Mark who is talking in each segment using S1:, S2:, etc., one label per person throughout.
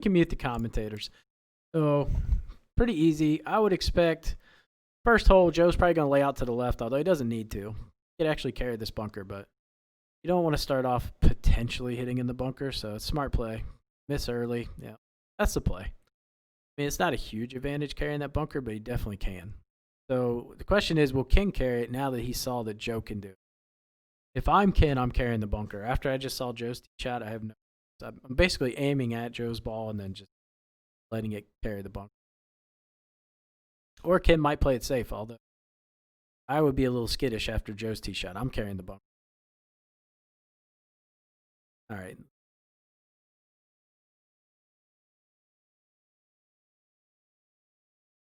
S1: can mute the commentators. So, pretty easy. I would expect first hole, Joe's probably going to lay out to the left, although he doesn't need to. He could actually carry this bunker, but you don't want to start off potentially hitting in the bunker, so it's smart play. Miss early. Yeah, that's the play. I mean, it's not a huge advantage carrying that bunker, but he definitely can. So the question is, will Ken carry it now that he saw that Joe can do it? If I'm Ken, I'm carrying the bunker. After I just saw Joe's tee shot, I have no. I'm basically aiming at Joe's ball and then just letting it carry the bunker. Or Ken might play it safe, although I would be a little skittish after Joe's tee shot. I'm carrying the bunker. All right.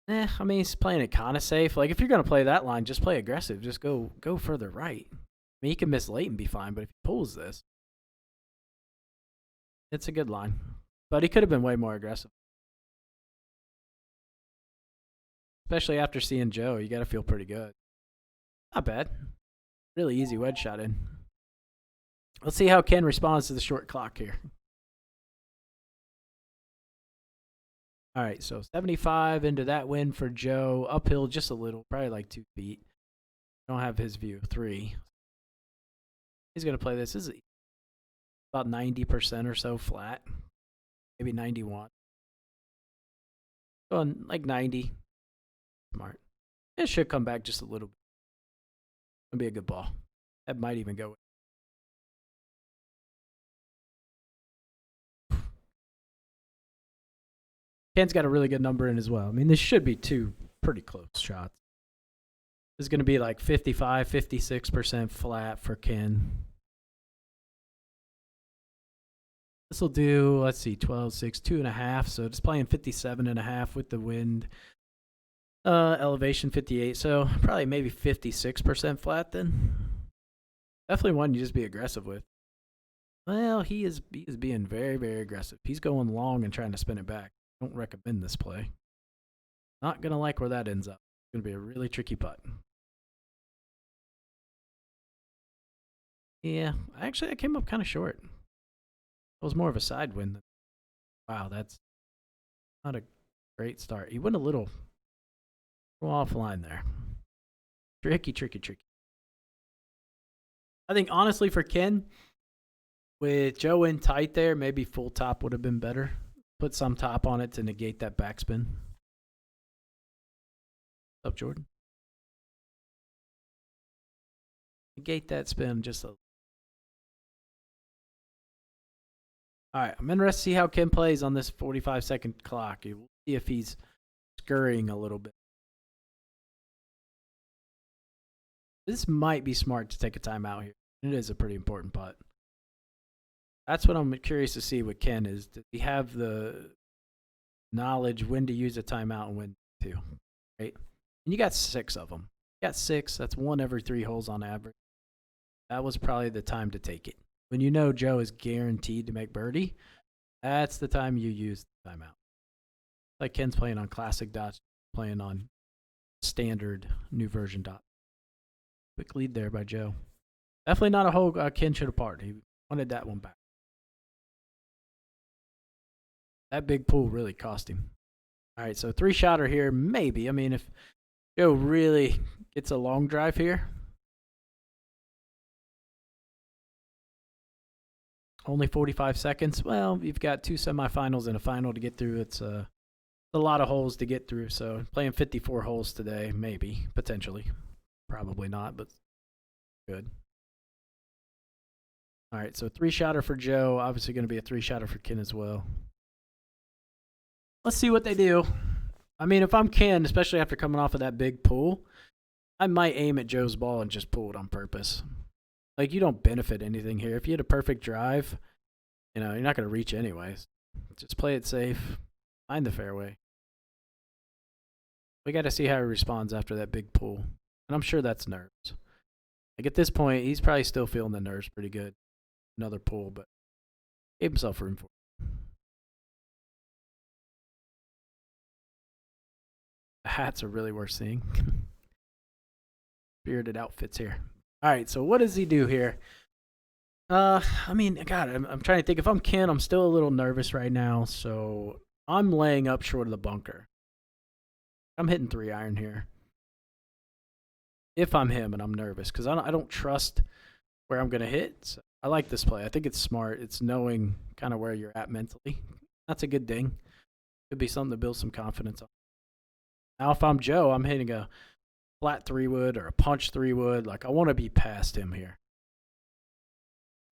S1: I mean, he's playing it kind of safe. Like, if you're going to play that line, just play aggressive. Just go further right. I mean, he can miss late and be fine, but if he pulls this, it's a good line. But he could have been way more aggressive. Especially after seeing Joe, you got to feel pretty good. Not bad. Really easy wedge shot in. Let's see how Ken responds to the short clock here. All right, so 75 into that win for Joe. Uphill just a little, probably like 2 feet. Don't have his view. 3. He's going to play this. This is about 90% or so flat. Maybe 91. Going like 90. Smart. It should come back just a little bit. It'll be a good ball. That might even go. Ken's got a really good number in as well. I mean, this should be 2 pretty close shots. This is going to be like 55, 56% flat for Ken. This will do, let's see, 12, 6, 2.5. So just playing 57.5 with the wind. Elevation 58. So probably maybe 56% flat then. Definitely one you just be aggressive with. Well, he is being very, very aggressive. He's going long and trying to spin it back. Don't recommend this play. Not going to like where that ends up. It's going to be a really tricky putt. Yeah, actually, I came up kind of short. It was more of a side wind. Wow, that's not a great start. He went a little offline there. Tricky. I think, honestly, for Ken, with Joe in tight there, maybe full top would have been better. Put some top on it to negate that backspin. What's up, Jordan? Negate that spin just a little. All right, I'm interested to see how Ken plays on this 45-second clock. We'll see if he's scurrying a little bit. This might be smart to take a timeout here. It is a pretty important putt. That's what I'm curious to see with Ken is, does he have the knowledge when to use a timeout and when to, right? And you got 6 of them. You got 6. That's 1 every 3 holes on average. That was probably the time to take it. When you know Joe is guaranteed to make birdie, that's the time you use the timeout. Like Ken's playing on classic dots, playing on standard new version dot. Quick lead there by Joe. Definitely not a hole Ken should have parred. He wanted that one back. That big pool really cost him. All right, so 3-shotter here, maybe. I mean, if Joe really gets a long drive here, only 45 seconds. Well, you've got 2 semifinals and a final to get through. It's a lot of holes to get through. So playing 54 holes today, maybe, potentially. Probably not, but good. All right, so 3-shotter for Joe. Obviously going to be a 3-shotter for Ken as well. Let's see what they do. I mean, if I'm Ken, especially after coming off of that big pull, I might aim at Joe's ball and just pull it on purpose. Like, you don't benefit anything here. If you hit a perfect drive, you're not going to reach anyways. Just play it safe. Find the fairway. We got to see how he responds after that big pull. And I'm sure that's nerves. Like, at this point, he's probably still feeling the nerves pretty good. Another pull, but gave himself room for it. The hats are really worth seeing. Spirited outfits here. All right, so what does he do here? I mean, God, I'm trying to think. If I'm Ken, I'm still a little nervous right now, so I'm laying up short of the bunker. I'm hitting 3-iron here. If I'm him and I'm nervous, because I don't trust where I'm gonna hit. So I like this play. I think it's smart. It's knowing kind of where you're at mentally. That's a good thing. Could be something to build some confidence on. Now, if I'm Joe, I'm hitting a flat 3-wood or a punch 3-wood. Like, I want to be past him here.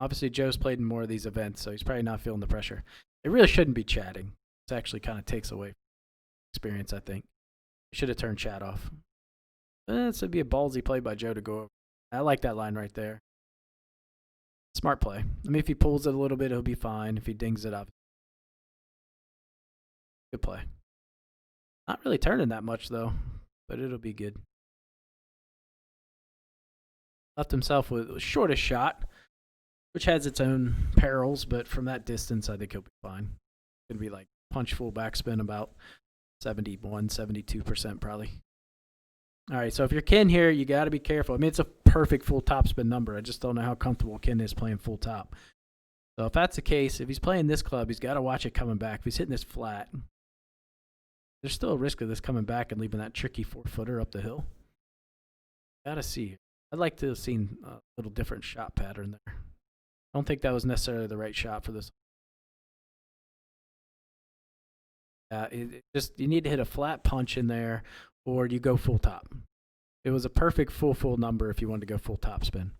S1: Obviously, Joe's played in more of these events, so he's probably not feeling the pressure. It really shouldn't be chatting. This actually kind of takes away experience, I think. You should have turned chat off. This would be a ballsy play by Joe to go over. I like that line right there. Smart play. I mean, if he pulls it a little bit, he'll be fine. If he dings it up, good play. Not really turning that much, though, but it'll be good. Left himself with the shortest shot, which has its own perils, but from that distance, I think he'll be fine. It's going to be like punch full backspin about 71, 72% probably. All right, so if you're Ken here, you got to be careful. I mean, it's a perfect full topspin number. I just don't know how comfortable Ken is playing full top. So if that's the case, if he's playing this club, he's got to watch it coming back. If he's hitting this flat, there's still a risk of this coming back and leaving that tricky 4-footer up the hill. Got to see. I'd like to have seen a little different shot pattern there. I don't think that was necessarily the right shot for this. You need to hit a flat punch in there, or you go full top. It was a perfect full number if you wanted to go full top spin.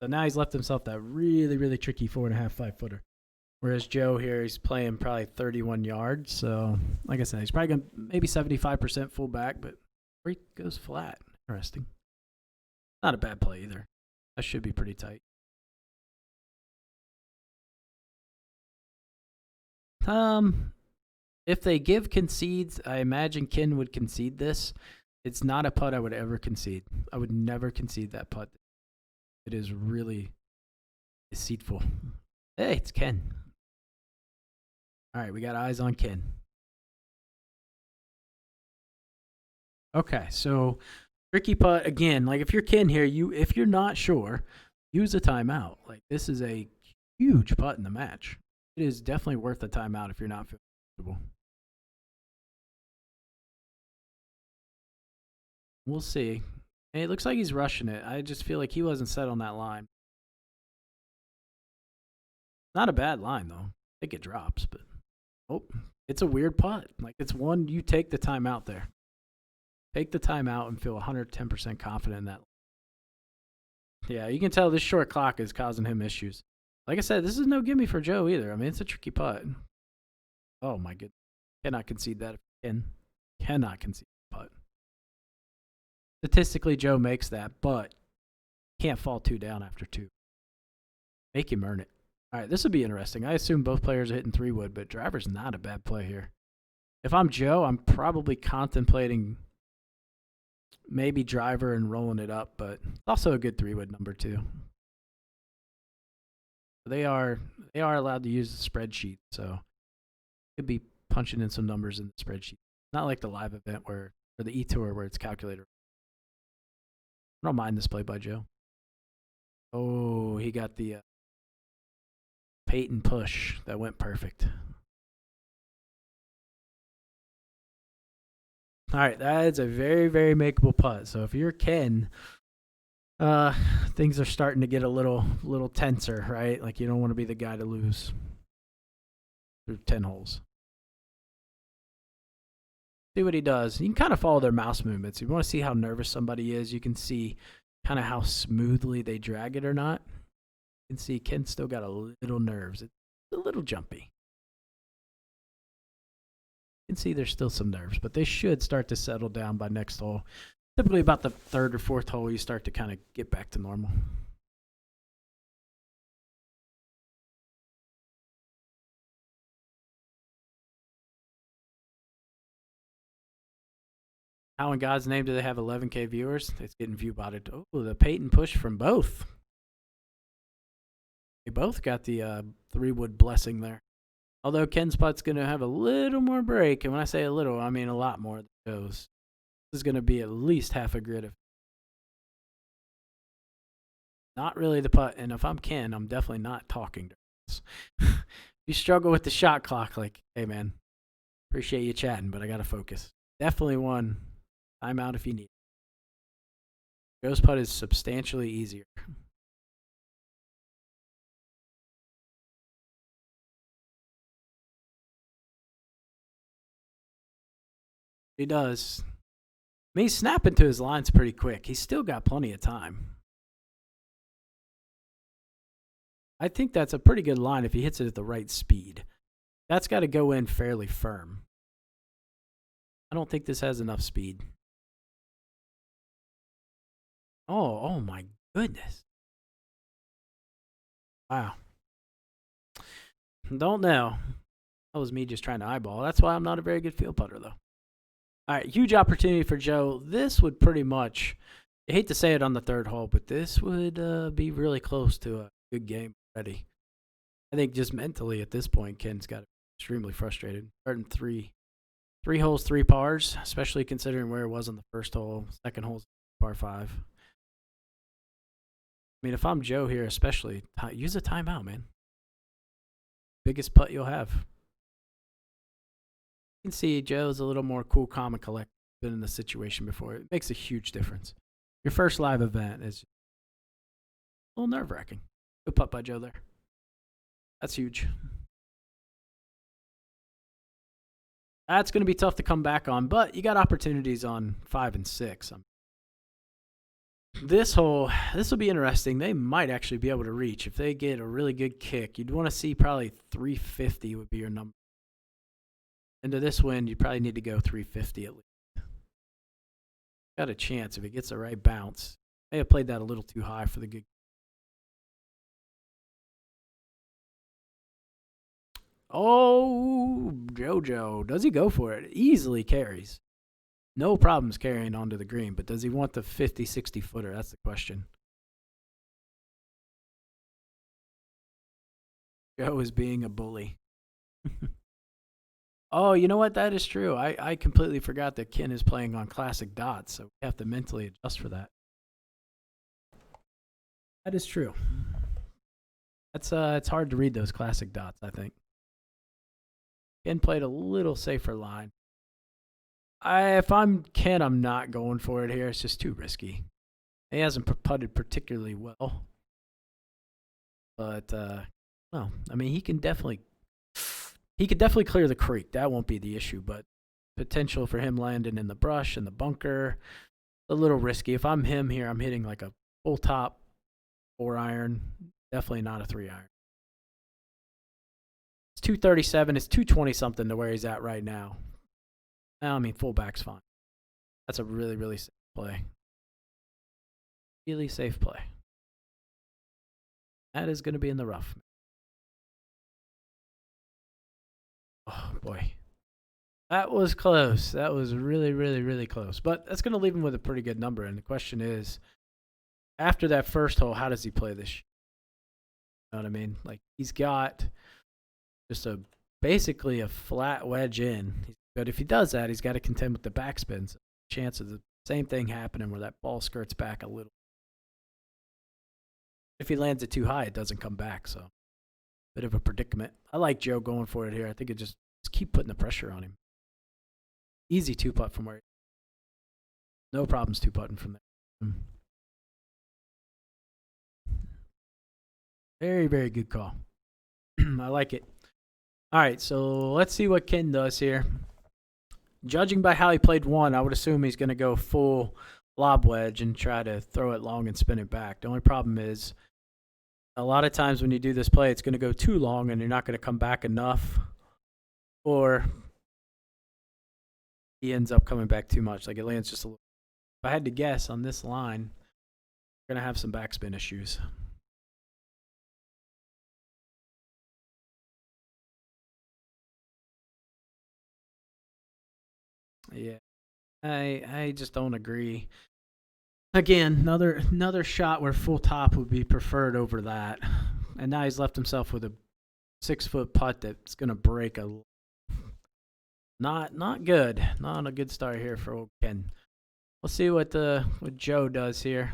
S1: So now he's left himself that really, really tricky 4.5, 5-footer. Whereas Joe here, he's playing probably 31 yards. So, like I said, he's probably going to maybe 75% full back, but where he goes flat. Interesting. Not a bad play either. That should be pretty tight. If they give concedes, I imagine Ken would concede this. It's not a putt I would ever concede. I would never concede that putt. It is really deceitful. Hey, it's Ken. All right, we got eyes on Ken. Okay, so tricky putt again. Like if you're Ken here, if you're not sure, use a timeout. Like this is a huge putt in the match. It is definitely worth a timeout if you're not feeling comfortable. We'll see. Hey, it looks like he's rushing it. I just feel like he wasn't set on that line. Not a bad line, though. I think it drops, but it's a weird putt. Like, it's one you take the time out there. Take the time out and feel 110% confident in that. Yeah, you can tell this short clock is causing him issues. Like I said, this is no gimme for Joe either. I mean, it's a tricky putt. Oh, my goodness. Cannot concede that. Cannot concede that putt. Statistically, Joe makes that, but can't fall 2 down after 2. Make him earn it. All right, this would be interesting. I assume both players are hitting 3-wood, but driver's not a bad play here. If I'm Joe, I'm probably contemplating maybe driver and rolling it up, but it's also a good 3-wood number too. They are allowed to use the spreadsheet, so could be punching in some numbers in the spreadsheet. Not like the live event or the E-Tour where it's calculated. I don't mind this play by Joe. Oh, he got the Peyton push. That went perfect. All right, that is a very, very makeable putt. So if you're Ken, things are starting to get a little tenser, right? Like you don't want to be the guy to lose through 10 holes. See what he does. You can kind of follow their mouse movements. If you want to see how nervous somebody is, you can see kind of how smoothly they drag it or not. You can see Ken still got a little nerves. It's a little jumpy. You can see there's still some nerves, but they should start to settle down by next hole. Typically about the 3rd or 4th hole, you start to kind of get back to normal. How in God's name do they have 11K viewers? It's getting view botted. Oh, the Peyton push from both. They both got the 3-wood blessing there. Although Ken's putt's going to have a little more break. And when I say a little, I mean a lot more than Joe's. This is going to be at least half a grid of Not really the putt. And if I'm Ken, I'm definitely not talking to us. If you struggle with the shot clock, like, hey man, appreciate you chatting, but I gotta focus. Definitely one timeout if you need. Joe's putt is substantially easier. He does. I mean, he's snapping to his lines pretty quick. He's still got plenty of time. I think that's a pretty good line if he hits it at the right speed. That's got to go in fairly firm. I don't think this has enough speed. Oh my goodness. Wow. Don't know. That was me just trying to eyeball. That's why I'm not a very good field putter, though. All right, huge opportunity for Joe. This would pretty much, I hate to say it on the third hole, but this would be really close to a good game already. I think just mentally at this point, Ken's got extremely frustrated. Starting three holes, 3 pars, especially considering where it was on the first hole. Second hole's par 5. I mean, if I'm Joe here, especially, use a timeout, man. Biggest putt you'll have. You can see Joe's a little more cool, calm, and collected. Been in this situation before. It makes a huge difference. Your first live event is a little nerve-wracking. Good putt by Joe there. That's huge. That's going to be tough to come back on, but you got opportunities on 5 and 6. This hole, this will be interesting. They might actually be able to reach. If they get a really good kick, you'd want to see probably 350 would be your number. Into this wind, you probably need to go 350 at least. Got a chance if it gets the right bounce. May have played that a little too high for the good. Oh, JoJo. Does he go for it? Easily carries. No problems carrying onto the green, but does he want the 50, 60 footer? That's the question. Joe is being a bully. Oh, you know what? That is true. I completely forgot that Ken is playing on classic dots, so we have to mentally adjust for that. That is true. That's it's hard to read those classic dots, I think. Ken played a little safer line. If I'm Ken, I'm not going for it here. It's just too risky. He hasn't putted particularly well. But well, I mean, he could definitely clear the creek. That won't be the issue, but potential for him landing in the brush and the bunker, a little risky. If I'm him here, I'm hitting like a full top 4-iron, definitely not a 3-iron. It's 237. It's 220 something to where he's at right now. I mean, full back's fine. That's a really, really safe play. Really safe play. That is going to be in the rough. Oh, boy. That was close. That was really, really, really close. But that's going to leave him with a pretty good number. And the question is, after that first hole, how does he play this? You know what I mean? Like, he's got just basically a flat wedge in. But if he does that, he's got to contend with the backspins. Chance of the same thing happening where that ball skirts back a little. If he lands it too high, it doesn't come back. So, bit of a predicament. I like Joe going for it here. I think it just keep putting the pressure on him. Easy 2-putt from where. No problems 2-putting from there. Very, very good call. I like it. All right, so let's see what Ken does here. Judging by how he played one, I would assume he's going to go full lob wedge and try to throw it long and spin it back. The only problem is a lot of times when you do this play, it's going to go too long and you're not going to come back enough, or he ends up coming back too much. Like it lands just a little. If I had to guess on this line, we're going to have some backspin issues. Yeah, I just don't agree. Again, another shot where full top would be preferred over that, and now he's left himself with a 6-foot putt that's gonna break a. Not good. Not a good start here for old Ken. We'll see what Joe does here.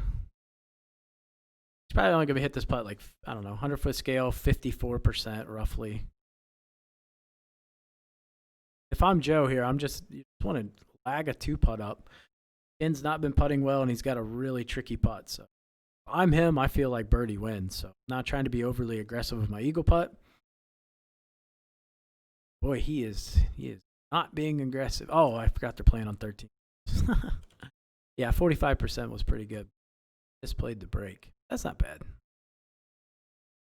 S1: He's probably only going to hit this putt like, I don't know, 100-foot scale, 54% roughly. If I'm Joe here, you just want to lag a 2-putt up. Ken's not been putting well, and he's got a really tricky putt. So if I'm him, I feel like birdie wins. So I'm not trying to be overly aggressive with my eagle putt. Boy, he is not being aggressive. Oh, I forgot they're playing on 13. Yeah, 45% was pretty good. Just played the break. That's not bad.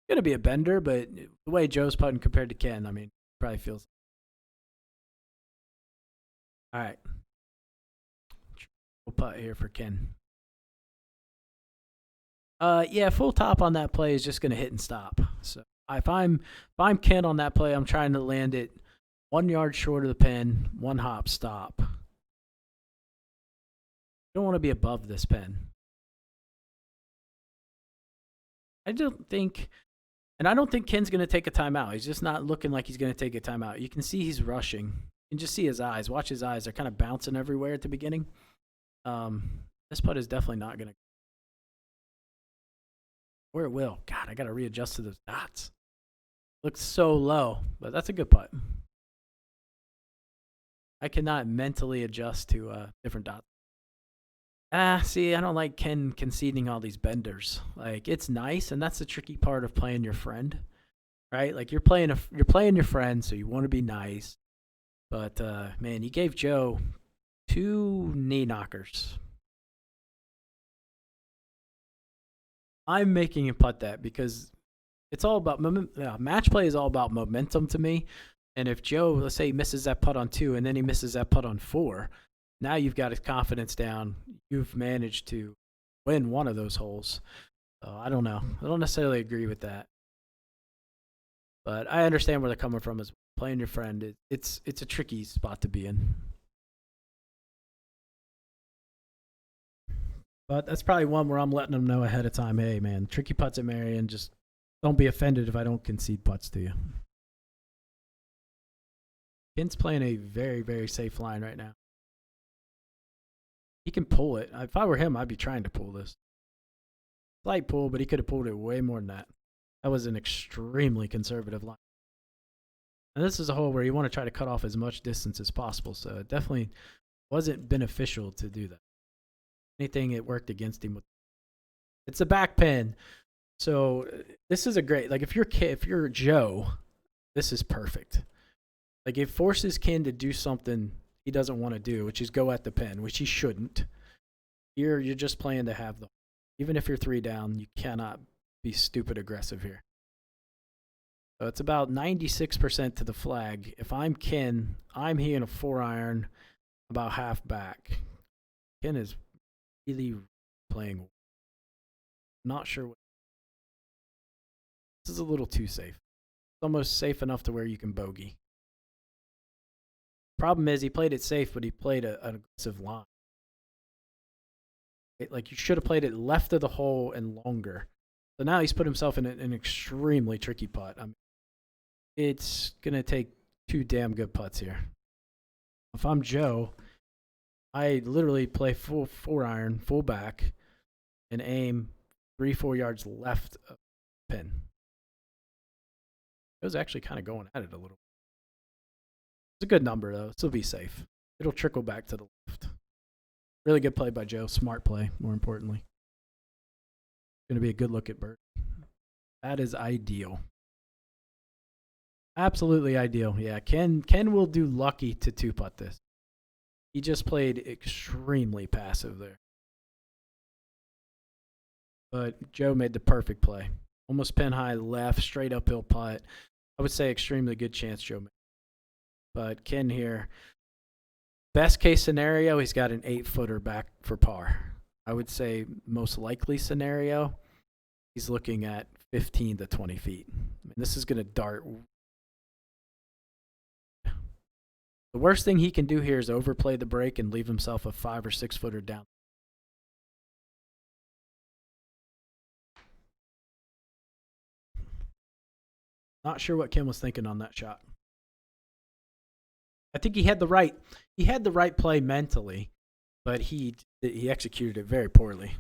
S1: Gonna be a bender, but the way Joe's putting compared to Ken, I mean, probably feels. All right, we'll putt here for Ken. Yeah, full top on that play is just gonna hit and stop. So if I'm Ken on that play, I'm trying to land it 1 yard short of the pin, 1 hop stop. You don't want to be above this pin. I don't think Ken's going to take a timeout. He's just not looking like he's going to take a timeout. You can see he's rushing. You can just see his eyes. Watch his eyes. They're kind of bouncing everywhere at the beginning. This putt is definitely not going to. Or it will. God, I got to readjust to those dots. Looks so low, but that's a good putt. I cannot mentally adjust to different dots. See, I don't like Ken conceding all these benders. Like, it's nice, and that's the tricky part of playing your friend, right? Like, you're playing your friend, so you want to be nice. But man, you gave Joe 2 knee knockers. I'm making him putt that because it's all about match play is all about momentum to me. And if Joe, let's say, he misses that putt on 2, and then he misses that putt on 4. Now you've got his confidence down. You've managed to win one of those holes. So I don't know. I don't necessarily agree with that. But I understand where they're coming from as playing your friend. It's a tricky spot to be in. But that's probably one where I'm letting them know ahead of time, hey, man, tricky putts at Marion. Just don't be offended if I don't concede putts to you. Ken's playing a very, very safe line right now. He can pull it. If I were him, I'd be trying to pull this. Slight pull, but he could have pulled it way more than that. That was an extremely conservative line. And this is a hole where you want to try to cut off as much distance as possible, so it definitely wasn't beneficial to do that. Anything it worked against him. It's a back pin. So this is a great, like if you're Joe, this is perfect. Like it forces Ken to do something he doesn't want to do, which is go at the pin, which he shouldn't. You're just playing to have the. Even if you're 3 down, you cannot be stupid aggressive here. So it's about 96% to the flag. If I'm Ken, I'm hitting a 4-iron about half back. Ken is really playing. Not sure what. This is a little too safe. It's almost safe enough to where you can bogey. Problem is, he played it safe, but he played an aggressive line. Like, you should have played it left of the hole and longer. So now he's put himself in an extremely tricky putt. I mean, it's going to take 2 damn good putts here. If I'm Joe, I literally play full 4-iron, full back, and aim 3-4 yards left of the pin. It was actually kind of going at it a little. It's a good number, though. Still be safe. It'll trickle back to the left. Really good play by Joe. Smart play, more importantly. Going to be a good look at Bert. That is ideal. Absolutely ideal. Yeah, Ken will do lucky to 2-putt this. He just played extremely passive there. But Joe made the perfect play. Almost pin high left, straight uphill putt. I would say extremely good chance Joe made. But Ken here, best case scenario, he's got an 8-footer back for par. I would say most likely scenario, he's looking at 15 to 20 feet. I mean, this is going to dart. The worst thing he can do here is overplay the break and leave himself a 5 or 6-footer down. Not sure what Ken was thinking on that shot. I think he had the right play mentally, but he executed it very poorly.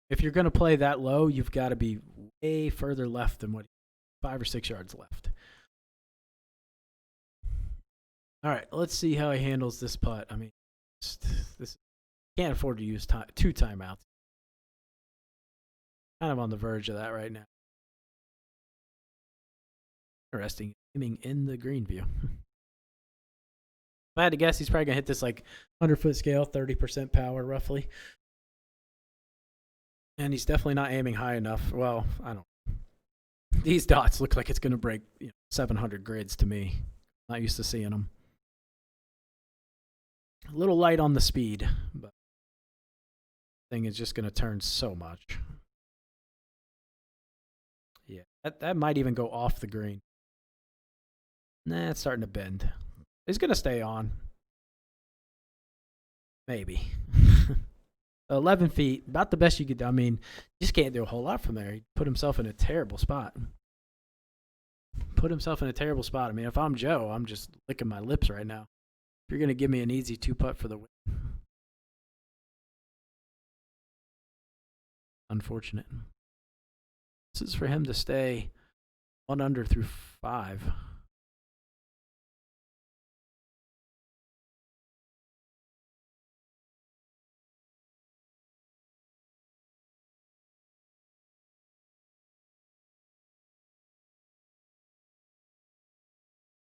S1: If you're going to play that low, you've got to be way further left than what 5 or 6 yards left. All right, let's see how he handles this putt. I mean, this can't afford to use 2 timeouts. Kind of on the verge of that right now. Interesting. Aiming in the green view. If I had to guess, he's probably going to hit this like 100-foot scale, 30% power roughly. And he's definitely not aiming high enough. Well, I don't know. These dots look like it's going to break 700 grids to me. Not used to seeing them. A little light on the speed, but thing is just going to turn so much. Yeah, that might even go off the green. Nah, it's starting to bend. It's going to stay on. Maybe. 11 feet, about the best you could do. I mean, you just can't do a whole lot from there. He put himself in a terrible spot. I mean, if I'm Joe, I'm just licking my lips right now. If you're going to give me an easy 2-putt for the win. Unfortunate. This is for him to stay 1 under through 5.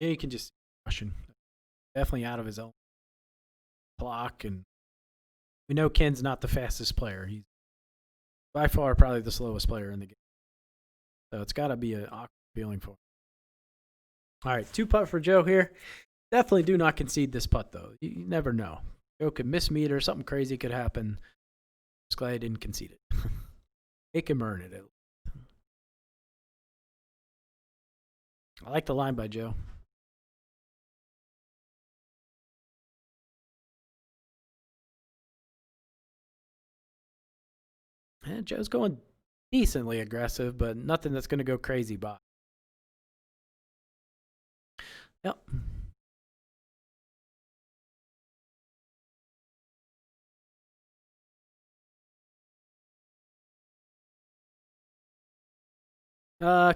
S1: Yeah, you can just rushing. Definitely out of his own block, and we know Ken's not the fastest player. He's by far probably the slowest player in the game. So it's got to be an awkward feeling for him. All right, 2-putt for Joe here. Definitely do not concede this putt, though. You never know. Joe could miss meter. Something crazy could happen. Just glad I didn't concede it. Make him earn it. I like the line by Joe. And Joe's going decently aggressive, but nothing that's going to go crazy by. Yep.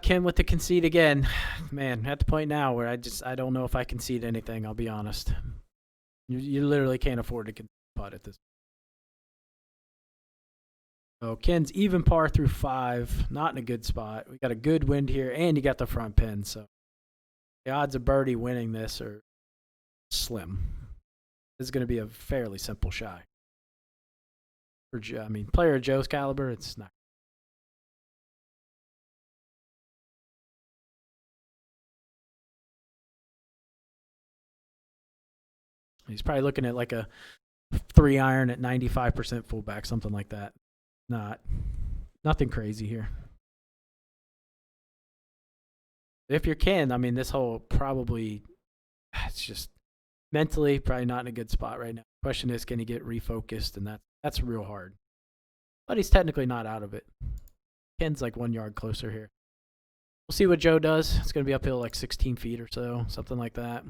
S1: Ken with the concede again. Man, at the point now where I don't know if I concede anything, I'll be honest. You literally can't afford to concede putt at this. So Ken's even par through 5, not in a good spot. We got a good wind here, and you got the front pin, so the odds of birdie winning this are slim. This is going to be a fairly simple shot. For Joe, I mean, player of Joe's caliber, it's not. He's probably looking at like a 3-iron at 95% fullback, something like that. Nothing crazy here. If you're Ken, I mean, this hole probably, it's just mentally probably not in a good spot right now. Question is, can he get refocused? And that's real hard. But he's technically not out of it. Ken's like 1 yard closer here. We'll see what Joe does. It's going to be uphill like 16 feet or so, something like that.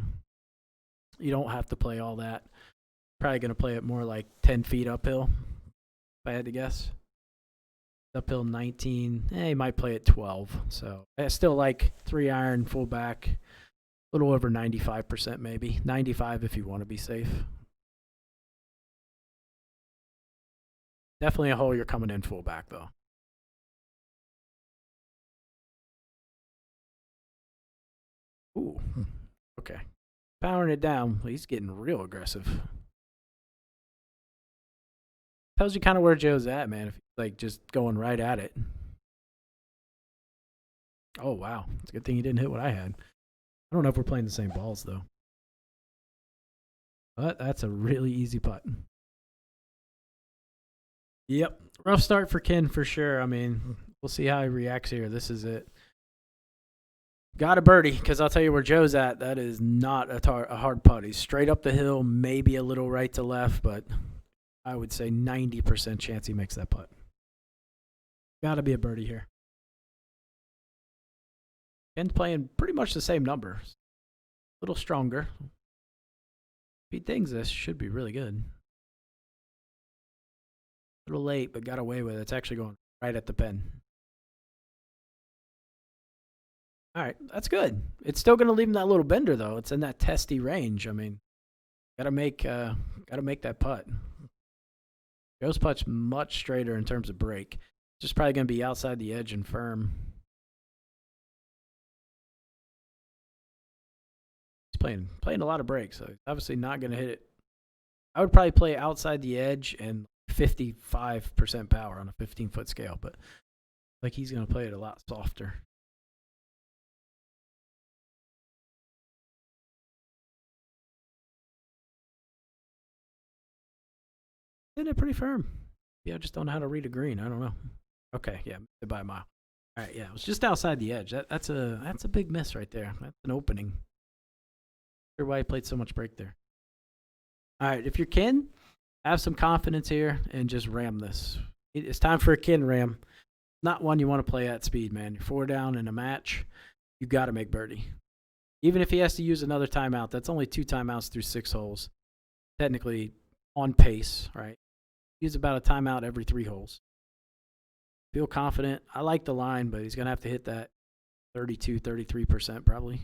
S1: You don't have to play all that. Probably going to play it more like 10 feet uphill, if I had to guess. Uphill 19. He might play at 12. So I still like 3-iron fullback. A little over 95% maybe. 95 if you want to be safe. Definitely a hole you're coming in fullback though. Ooh. Okay. Powering it down. He's getting real aggressive. Tells you kind of where Joe's at, man. If he's like just going right at it. Oh, wow. It's a good thing he didn't hit what I had. I don't know if we're playing the same balls, though. But that's a really easy putt. Yep. Rough start for Ken for sure. I mean, we'll see how he reacts here. This is it. Got a birdie, because I'll tell you where Joe's at. That is not a hard putt. He's straight up the hill, maybe a little right to left, but I would say 90% chance he makes that putt. Got to be a birdie here. Ken's playing pretty much the same numbers. A little stronger. If he dings this, should be really good. A little late, but got away with it. It's actually going right at the pin. All right, that's good. It's still going to leave him that little bender, though. It's in that testy range. I mean, gotta make that putt. Joe's putt's much straighter in terms of break. Just probably going to be outside the edge and firm. He's playing a lot of breaks, so he's obviously not going to hit it. I would probably play outside the edge and 55% power on a 15-foot scale, but like he's going to play it a lot softer. Isn't it pretty firm? Yeah, I just don't know how to read a green. I don't know. Okay, yeah, by a mile. All right, yeah, it was just outside the edge. That's a big miss right there. That's an opening. Sure why he played so much break there. All right, if you're Ken, have some confidence here and just ram this. It's time for a Ken ram. Not one you want to play at speed, man. You're 4 down in a match. You got to make birdie. Even if he has to use another timeout, that's only 2 timeouts through 6 holes. Technically on pace, right? Use about a timeout every 3 holes. Feel confident. I like the line, but he's going to have to hit that 32, 33% probably.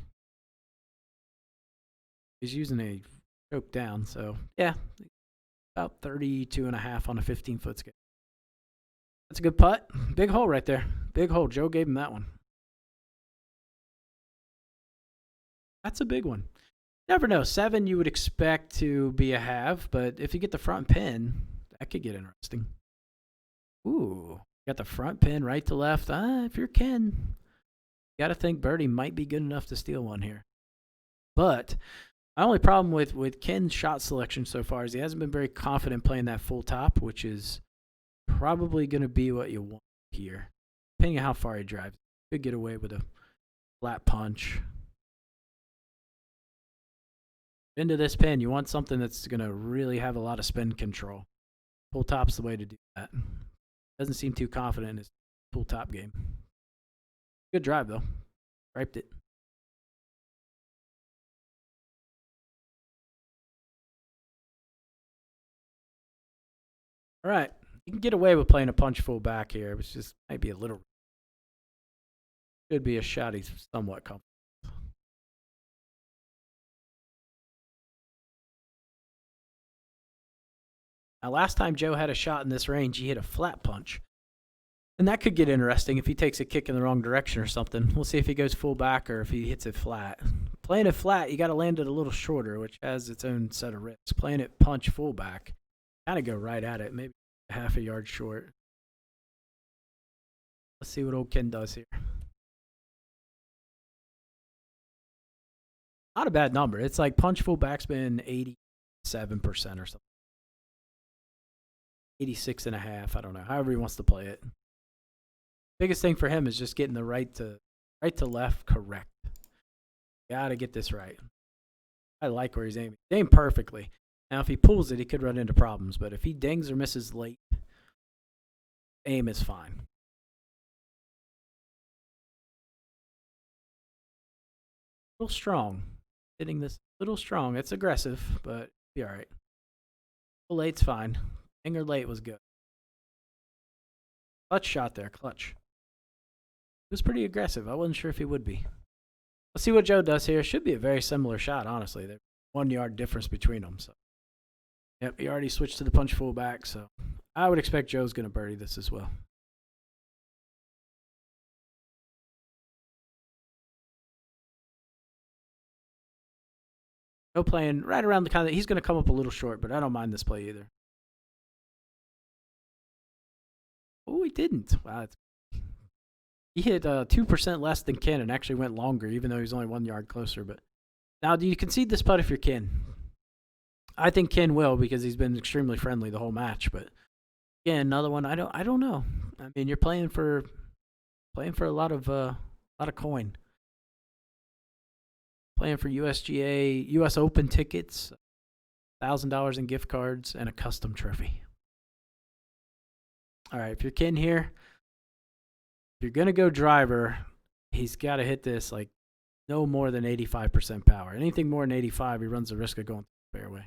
S1: He's using a choke down, so yeah, about 32.5 on a 15-foot scale. That's a good putt. Big hole right there. Big hole. Joe gave him that one. That's a big one. Never know. 7 you would expect to be a have, but if you get the front pin, that could get interesting. Ooh, got the front pin right to left. If you're Ken, you got to think birdie might be good enough to steal one here. But my only problem with Ken's shot selection so far is he hasn't been very confident playing that full top, which is probably going to be what you want here. Depending on how far he drives. Could get away with a flat punch. Into this pin, you want something that's going to really have a lot of spin control. Full top's the way to do that. Doesn't seem too confident in his full top game. Good drive, though. Striped it. All right. You can get away with playing a punch full back here. It's just might be a little. Should be a shot he's somewhat comfortable. Now, last time Joe had a shot in this range, he hit a flat punch. And that could get interesting if he takes a kick in the wrong direction or something. We'll see if he goes full back or if he hits it flat. Playing it flat, you got to land it a little shorter, which has its own set of risks. Playing it punch full back, kind of go right at it, maybe half a yard short. Let's see what old Ken does here. Not a bad number. It's like punch full backspin 87% or something. 86.5. I don't know. However he wants to play it. Biggest thing for him is just getting the right to left correct. Gotta get this right. I like where he's aiming. He's aimed perfectly. Now, if he pulls it, he could run into problems. But if he dings or misses late, aim is fine. A little strong. Hitting this a little strong. It's aggressive, but be all right. Late's fine. Ding or late was good. Clutch shot there. Clutch. He was pretty aggressive. I wasn't sure if he would be. Let's see what Joe does here. Should be a very similar shot, honestly. There's 1 yard difference between them. So, yep, he already switched to the punch full back. So, I would expect Joe's going to birdie this as well. Joe playing right around the kind of. He's going to come up a little short, but I don't mind this play either. Oh, he didn't. Wow, he hit 2% less than Ken and actually went longer, even though he's only 1 yard closer. But now, do you concede this putt if you're Ken? I think Ken will because he's been extremely friendly the whole match. But again, another one. I don't know. I mean, you're playing for a lot of coin. Playing for USGA, US Open tickets, $1,000 in gift cards, and a custom trophy. All right, if you're Ken here, if you're going to go driver, he's got to hit this like no more than 85% power. Anything more than 85, he runs the risk of going to the fairway.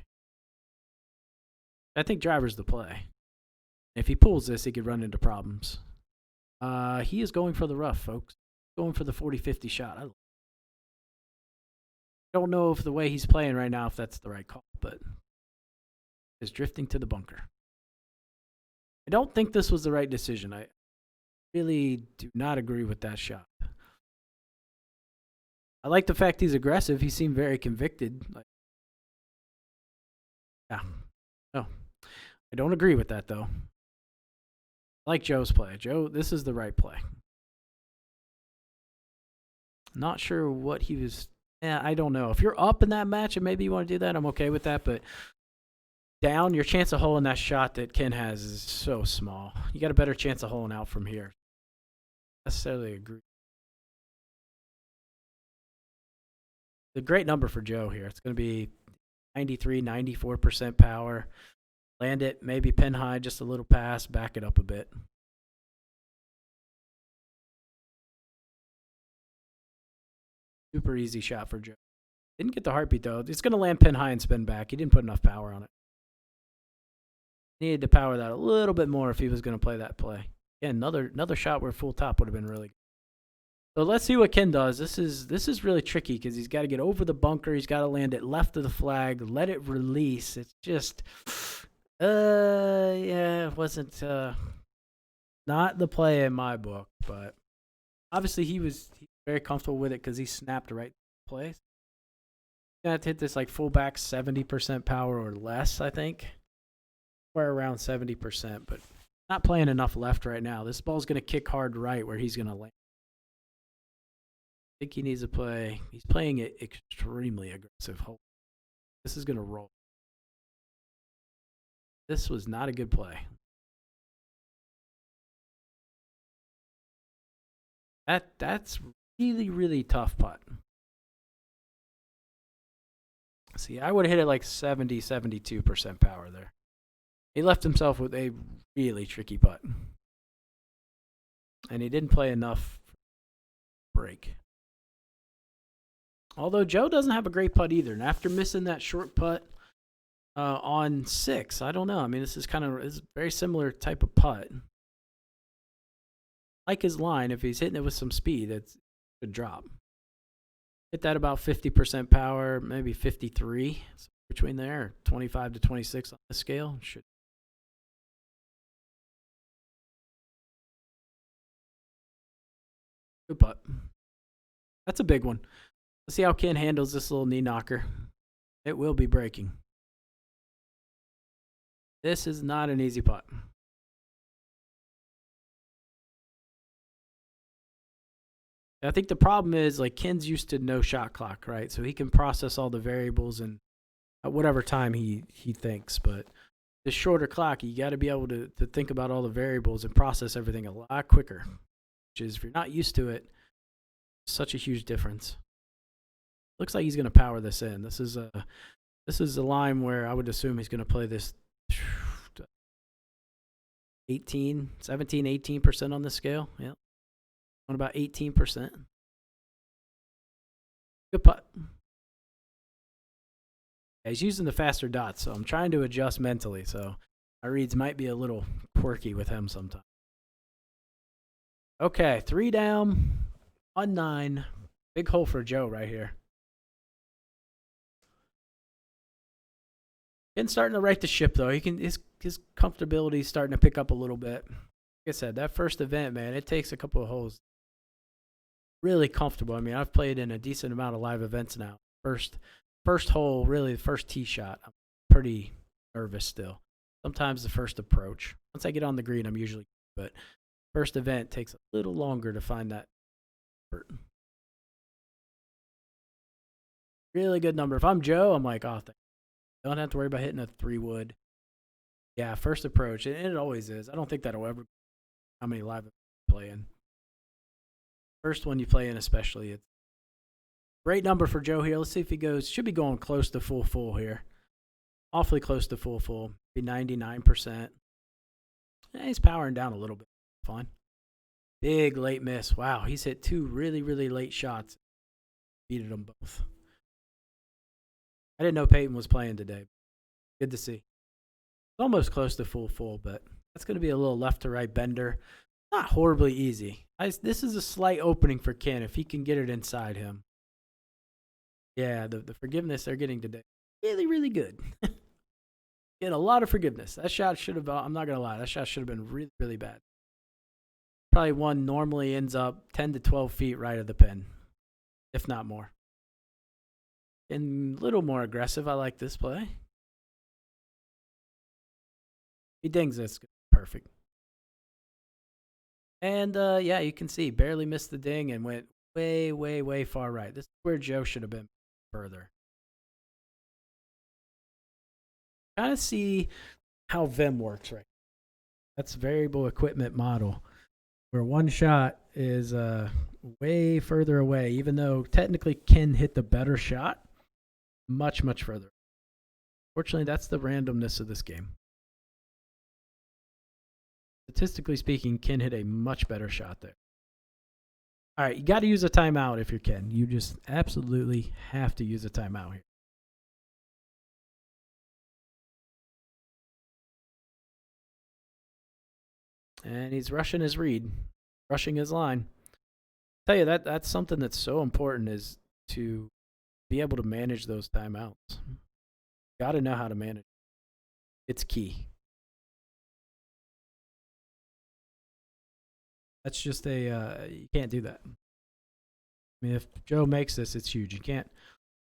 S1: I think driver's the play. If he pulls this, he could run into problems. He is going for the rough, folks. Going for the 40-50 shot. I don't know if the way he's playing right now, if that's the right call, but is drifting to the bunker. I don't think this was the right decision. I really do not agree with that shot. I like the fact he's aggressive. He seemed very convicted. Yeah. No. I don't agree with that, though. I like Joe's play. Joe, this is the right play. Not sure what he was... Yeah, I don't know. If you're up in that match and maybe you want to do that, I'm okay with that, but down, your chance of holing that shot that Ken has is so small. You got a better chance of holing out from here. Necessarily agree. A great number for Joe here. It's going to be 93, 94% power. Land it, maybe pin high, just a little pass, back it up a bit. Super easy shot for Joe. Didn't get the heartbeat, though. It's going to land pin high and spin back. He didn't put enough power on it. Needed to power that a little bit more if he was going to play that play. Again, another shot where full top would have been really good. So let's see what Ken does. This is really tricky because he's got to get over the bunker. He's got to land it left of the flag, let it release. It's just, yeah, it wasn't not the play in my book, but obviously he was very comfortable with it because he snapped the right place. He's gonna have to hit this like fullback 70% power or less, I think. We're around 70%, but not playing enough left right now. This ball's gonna kick hard right where he's gonna land. I think he needs to play. He's playing it extremely aggressive. This is going to roll. This was not a good play. That's really, really tough putt. See, I would have hit it like 70, 72% power there. He left himself with a really tricky putt. And he didn't play enough break. Although Joe doesn't have a great putt either. And after missing that short putt on 6, I don't know. I mean, this is a very similar type of putt. Like his line, if he's hitting it with some speed, it's a drop. Hit that about 50% power, maybe 53 between there, 25 to 26 on the scale. Good putt. That's a big one. Let's see how Ken handles this little knee knocker. It will be breaking. This is not an easy putt. I think the problem is, like, Ken's used to no shot clock, right? So he can process all the variables and at whatever time he thinks. But this shorter clock, you got to be able to think about all the variables and process everything a lot quicker. Which is, if you're not used to it, such a huge difference. Looks like he's going to power this in. This is a line where I would assume he's going to play this 17, 18% on the scale. Yeah. On about 18%. Good putt. Yeah, he's using the faster dots, so I'm trying to adjust mentally. So my reads might be a little quirky with him sometimes. Okay, 3 down, 1-9. Big hole for Joe right here. Ken's starting to right the ship, though. His comfortability is starting to pick up a little bit. Like I said, that first event, man, it takes a couple of holes. Really comfortable. I mean, I've played in a decent amount of live events now. First hole, really the first tee shot, I'm pretty nervous still. Sometimes the first approach. Once I get on the green, I'm usually good, but first event takes a little longer to find that. Really good number. If I'm Joe, I'm like, oh, don't have to worry about hitting a 3-wood. Yeah, first approach, and it always is. I don't think that'll ever how many live events you play in. First one you play in especially. It's great number for Joe here. Let's see if he goes. Should be going close to full here. Awfully close to full. Be 99%. He's powering down a little bit. Fine. Big late miss. Wow, he's hit 2 really, really late shots. Beated them both. I didn't know Peyton was playing today. Good to see. It's almost close to full, but That's going to be a little left to right bender. Not horribly easy. This is a slight opening for Ken if he can get it inside him. Yeah, the forgiveness they're getting today, really, really good. Get a lot of forgiveness. That shot should have, I'm not going to lie, that shot should have been really, really bad. Probably one normally ends up 10 to 12 feet right of the pin, if not more. And a little more aggressive. I like this play. He dings this. Perfect. And yeah, you can see barely missed the ding and went way, way, way far right. This is where Joe should have been further. Kind of see how Vim works right. That's variable equipment model, where one shot is way further away, even though technically Ken hit the better shot. Much, much further. Fortunately, that's the randomness of this game. Statistically speaking, Ken hit a much better shot there. All right, you got to use a timeout if you're Ken. You just absolutely have to use a timeout here. And he's rushing his read, rushing his line. I'll tell you, that's something that's so important, is to be able to manage those timeouts. Got to know how to manage. It's key. That's just you can't do that. I mean, if Joe makes this, it's huge. You can't,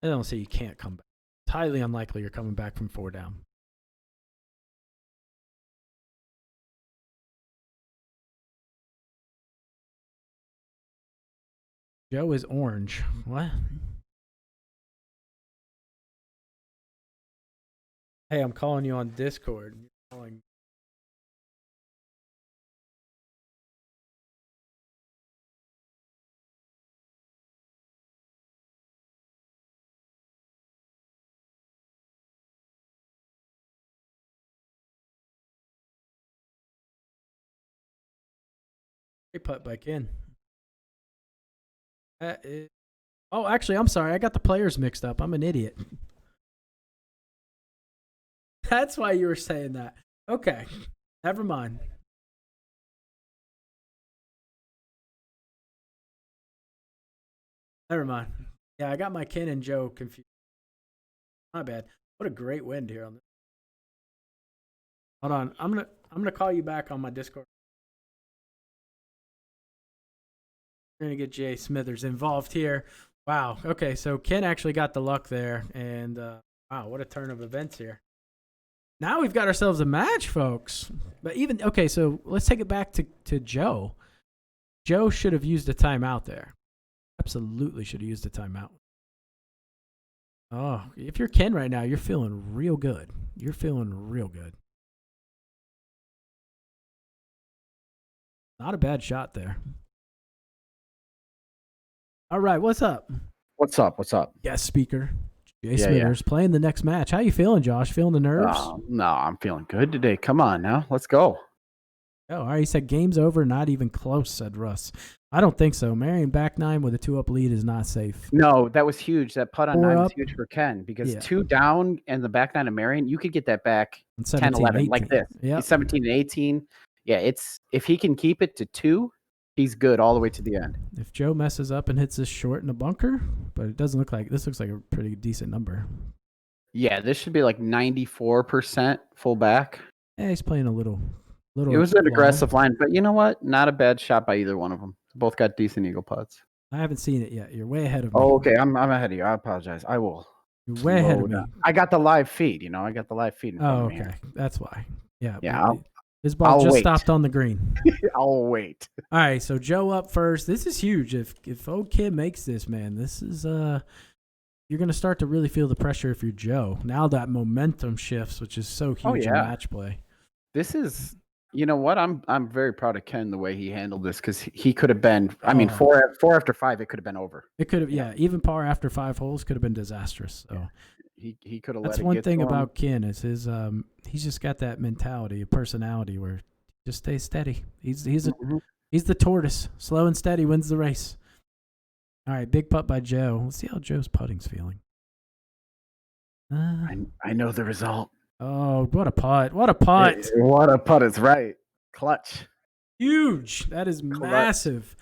S1: I don't say you can't come back. It's highly unlikely you're coming back from 4 down. Joe is orange. What? Hey, I'm calling you on Discord. You're calling. Great putt by Ken. That is. Oh, actually, I'm sorry. I got the players mixed up. I'm an idiot. That's why you were saying that. Okay. Never mind. Never mind. Yeah, I got my Ken and Joe confused. My bad. What a great wind here on this. Hold on. I'm gonna call you back on my Discord. We're gonna get Jay Smithers involved here. Wow. Okay, so Ken actually got the luck there, and wow, what a turn of events here. Now we've got ourselves a match, folks. But even okay, so let's take it back to Joe. Joe should have used a timeout there. Absolutely should have used a timeout. Oh, if you're Ken right now, you're feeling real good. You're feeling real good. Not a bad shot there. All right, what's up?
S2: What's up? What's up?
S1: Guest speaker, Jay Smithers, playing the next match. How you feeling, Josh? Feeling the nerves?
S2: No, I'm feeling good today. Come on now, let's go.
S1: Oh, all right. He said game's over, not even close, said Russ. I don't think so. Marion back 9 with a 2-up lead is not safe.
S2: No, that was huge. That putt on
S1: 4
S2: 9 was
S1: up.
S2: huge for Ken, because
S1: Yeah.
S2: 2 down and the back 9 of Marion, you could get that back 10,
S1: 17,
S2: 11,
S1: 18.
S2: like this.
S1: Yep.
S2: He's 17 and 18. Yeah, if he can keep it to 2, he's good all the way to the end.
S1: If Joe messes up and hits this short in the bunker, but it doesn't look like, this looks like a pretty decent number.
S2: Yeah, this should be like 94% full back.
S1: Yeah, he's playing a little.
S2: It was an aggressive line, but you know what? Not a bad shot by either one of them. Both got decent eagle putts.
S1: I haven't seen it yet. You're way ahead of me.
S2: Oh, okay. I'm ahead of you. I apologize. I will.
S1: You're way ahead of me.
S2: I got the live feed. I got the live feed in front of me.
S1: Okay. That's why. Yeah.
S2: Yeah.
S1: His ball
S2: I'll
S1: just
S2: wait.
S1: stopped on the green.
S2: I'll wait.
S1: All right. So Joe up first. This is huge. If old kid makes this, man, this is you're gonna start to really feel the pressure if you're Joe. Now that momentum shifts, which is so huge in match play.
S2: This is. You know what? I'm very proud of Ken the way he handled this, because he could have been. I mean, four after 5, it could have been over.
S1: It could have, yeah. Even par after 5 holes could have been disastrous. So
S2: he could have.
S1: That's one thing about Ken is his he's just got that mentality, a personality where he just stays steady. He's the tortoise, slow and steady wins the race. All right, big putt by Joe. Let's see how Joe's putting's feeling.
S2: I know the result.
S1: Oh, what a putt. What a putt.
S2: What a putt is right. Clutch.
S1: Huge. That is
S2: Clutch.
S1: massive.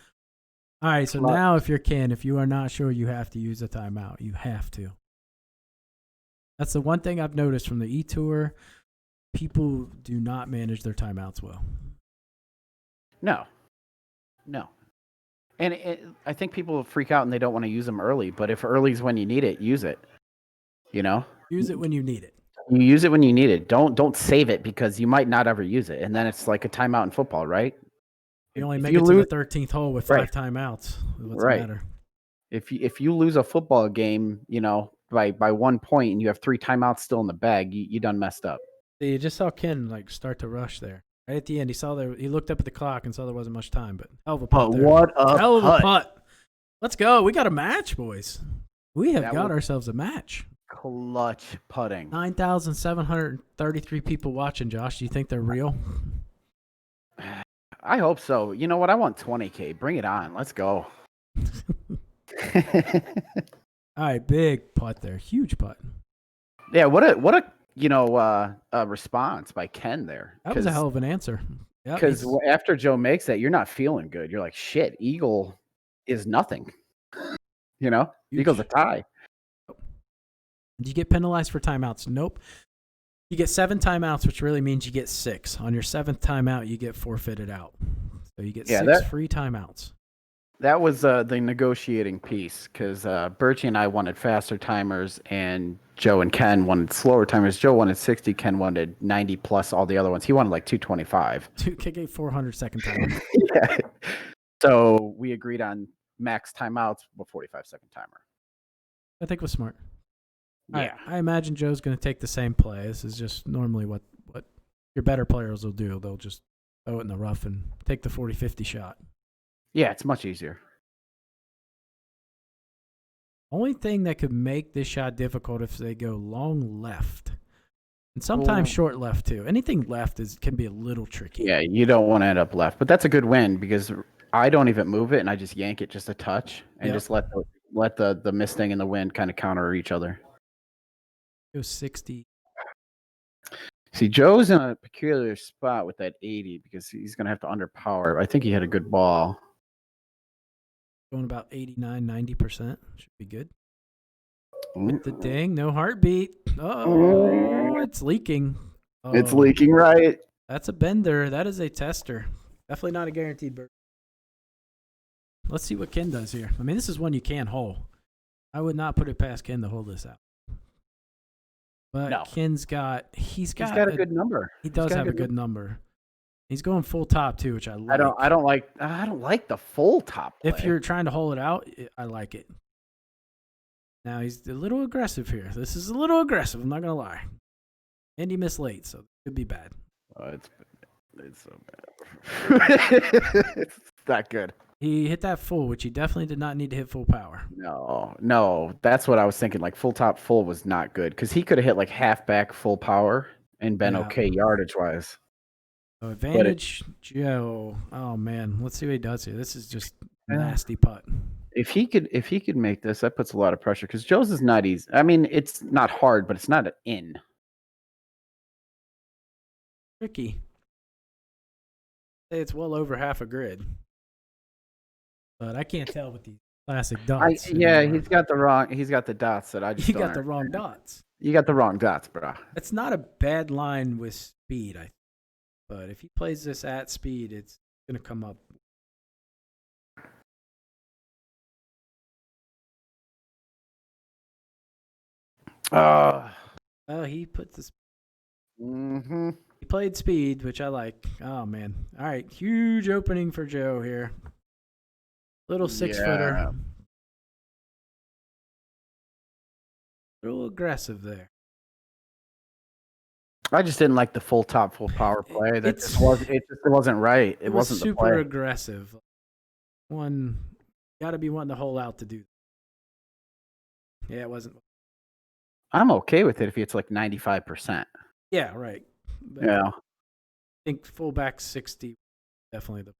S1: All right, so
S2: Clutch.
S1: now if you're Ken, if you are not sure, you have to use a timeout. You have to. That's the one thing I've noticed from the E-Tour. People do not manage their timeouts well.
S2: No. And I think people freak out and they don't want to use them early. But if early is when you need it, use it. You know,
S1: Use it when you need it.
S2: you use it when you need it. Don't save it because you might not ever use it, and then it's like a timeout in football, right?
S1: You only
S2: If
S1: make
S2: you
S1: it to
S2: lose,
S1: the 13th hole with
S2: right,
S1: 5 timeouts. What's the
S2: right.
S1: matter?
S2: If you lose a football game, by 1 point and you have 3 timeouts still in the bag, you done messed up.
S1: You just saw Ken like start to rush there. Right at the end, he looked up at the clock and saw there wasn't much time, but hell of a putt there.
S2: What a
S1: hell of a
S2: putt.
S1: putt. Let's go. We got a match, boys. We have
S2: That
S1: got
S2: was
S1: ourselves a match.
S2: clutch putting.
S1: 9,733 people watching, Josh. Do you think they're real?
S2: I hope so. You know what? I want 20K. Bring it on. Let's go.
S1: All right, big putt there. Huge putt.
S2: Yeah, what a response by Ken there.
S1: That was a hell of an answer.
S2: Because after Joe makes that, you're not feeling good. You're like, shit, Eagle is nothing.
S1: Huge.
S2: Eagle's a tie.
S1: Do you get penalized for timeouts? Nope. You get 7 timeouts, which really means you get 6. On your 7th timeout, you get forfeited out. So you get 6 free timeouts.
S2: That was the negotiating piece because Birchie and I wanted faster timers, and Joe and Ken wanted slower timers. Joe wanted 60, Ken wanted 90 plus all the other ones. He wanted like 225.
S1: 400-second timer.
S2: Yeah. So we agreed on max timeouts with 45-second timer.
S1: I think it was smart.
S2: Yeah.
S1: I imagine Joe's going to take the same play. This is just normally what your better players will do. They'll just throw it in the rough and take the 40-50 shot.
S2: Yeah, it's much easier.
S1: Only thing that could make this shot difficult if they go long left. And sometimes short left too. Anything left can be a little tricky.
S2: Yeah, you don't want to end up left. But that's a good win because I don't even move it and I just yank it just a touch and just let the misting and the wind kind of counter each other.
S1: Go 60.
S2: See, Joe's in a peculiar spot with that 80 because he's going to have to underpower. I think he had a good ball.
S1: Going about 89, 90%. Should be good. With the ding, no heartbeat. Oh, it's leaking. Oh,
S2: it's leaking, right?
S1: That's a bender. That is a tester. Definitely not a guaranteed bird. Let's see what Ken does here. I mean, this is one you can't hole. I would not put it past Ken to hold this out. But no. Ken's got he's got
S2: a good number.
S1: He does have a good number. He's going full top too, which I like.
S2: I don't like the full top play.
S1: If you're trying to hold it out, I like it. Now he's a little aggressive here. This is a little aggressive, I'm not gonna lie. And he missed late, so it could be bad.
S2: Oh, it's so bad. It's not good.
S1: He hit that full, which he definitely did not need to hit full power.
S2: No, that's what I was thinking. Like full top full was not good because he could have hit like half back full power and been okay yardage wise.
S1: So advantage Joe. Oh man, let's see what he does here. This is just nasty putt.
S2: If he could make this, that puts a lot of pressure because Joe's is not easy. I mean, it's not hard, but it's not an in.
S1: Tricky. Say it's well over half a grid. But I can't tell with these classic dots.
S2: He's got the dots that I just
S1: You got the wrong dots.
S2: You got the wrong dots, bro.
S1: It's not a bad line with speed, I think. But if he plays this at speed, it's going to come up. Oh, he put this. He played speed, which I like. Oh, man. All right. Huge opening for Joe here. Little 6-footer. A little aggressive there.
S2: I just didn't like the full top, full power play. It just wasn't right. It wasn't
S1: super aggressive. One got to be wanting to hold out to do. Yeah, it wasn't.
S2: I'm okay with it if it's like 95%.
S1: Yeah, right. But
S2: yeah.
S1: I think fullback 60, definitely the.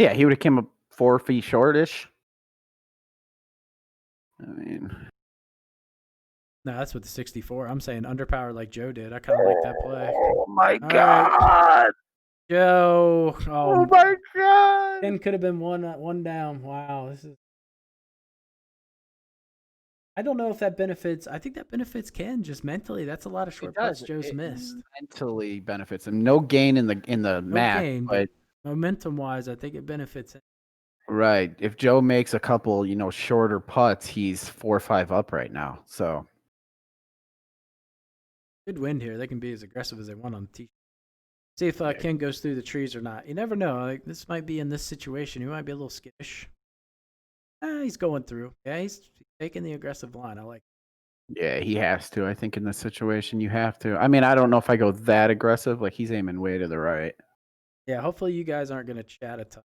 S2: Yeah, he would have came up 4 feet shortish. I mean,
S1: No, that's with the 64. I'm saying underpower like Joe did. I kind of like that play.
S2: Oh my
S1: All right,
S2: god!
S1: Joe.
S2: Oh my god!
S1: Ken could have been one down. Wow, this is. I don't know if that benefits. I think that benefits Ken just mentally. That's a lot of
S2: It
S1: short
S2: does.
S1: putts Joe's
S2: It
S1: missed.
S2: mentally benefits him. No gain in the
S1: No
S2: match,
S1: gain, but momentum wise, I think it benefits him.
S2: right. If Joe makes a couple, shorter putts, he's 4 or 5 up right now. So
S1: Good wind here. They can be as aggressive as they want on the tee. See if
S2: yeah.
S1: Ken goes through the trees or not. You never know. Like, this might be in this situation. He might be a little skittish. He's going through. Yeah, he's taking the aggressive line. I like it.
S2: Yeah, he has to. I think in this situation, you have to. I mean, I don't know if I go that aggressive. Like he's aiming way to the right.
S1: Yeah, hopefully you guys aren't going to chat a ton.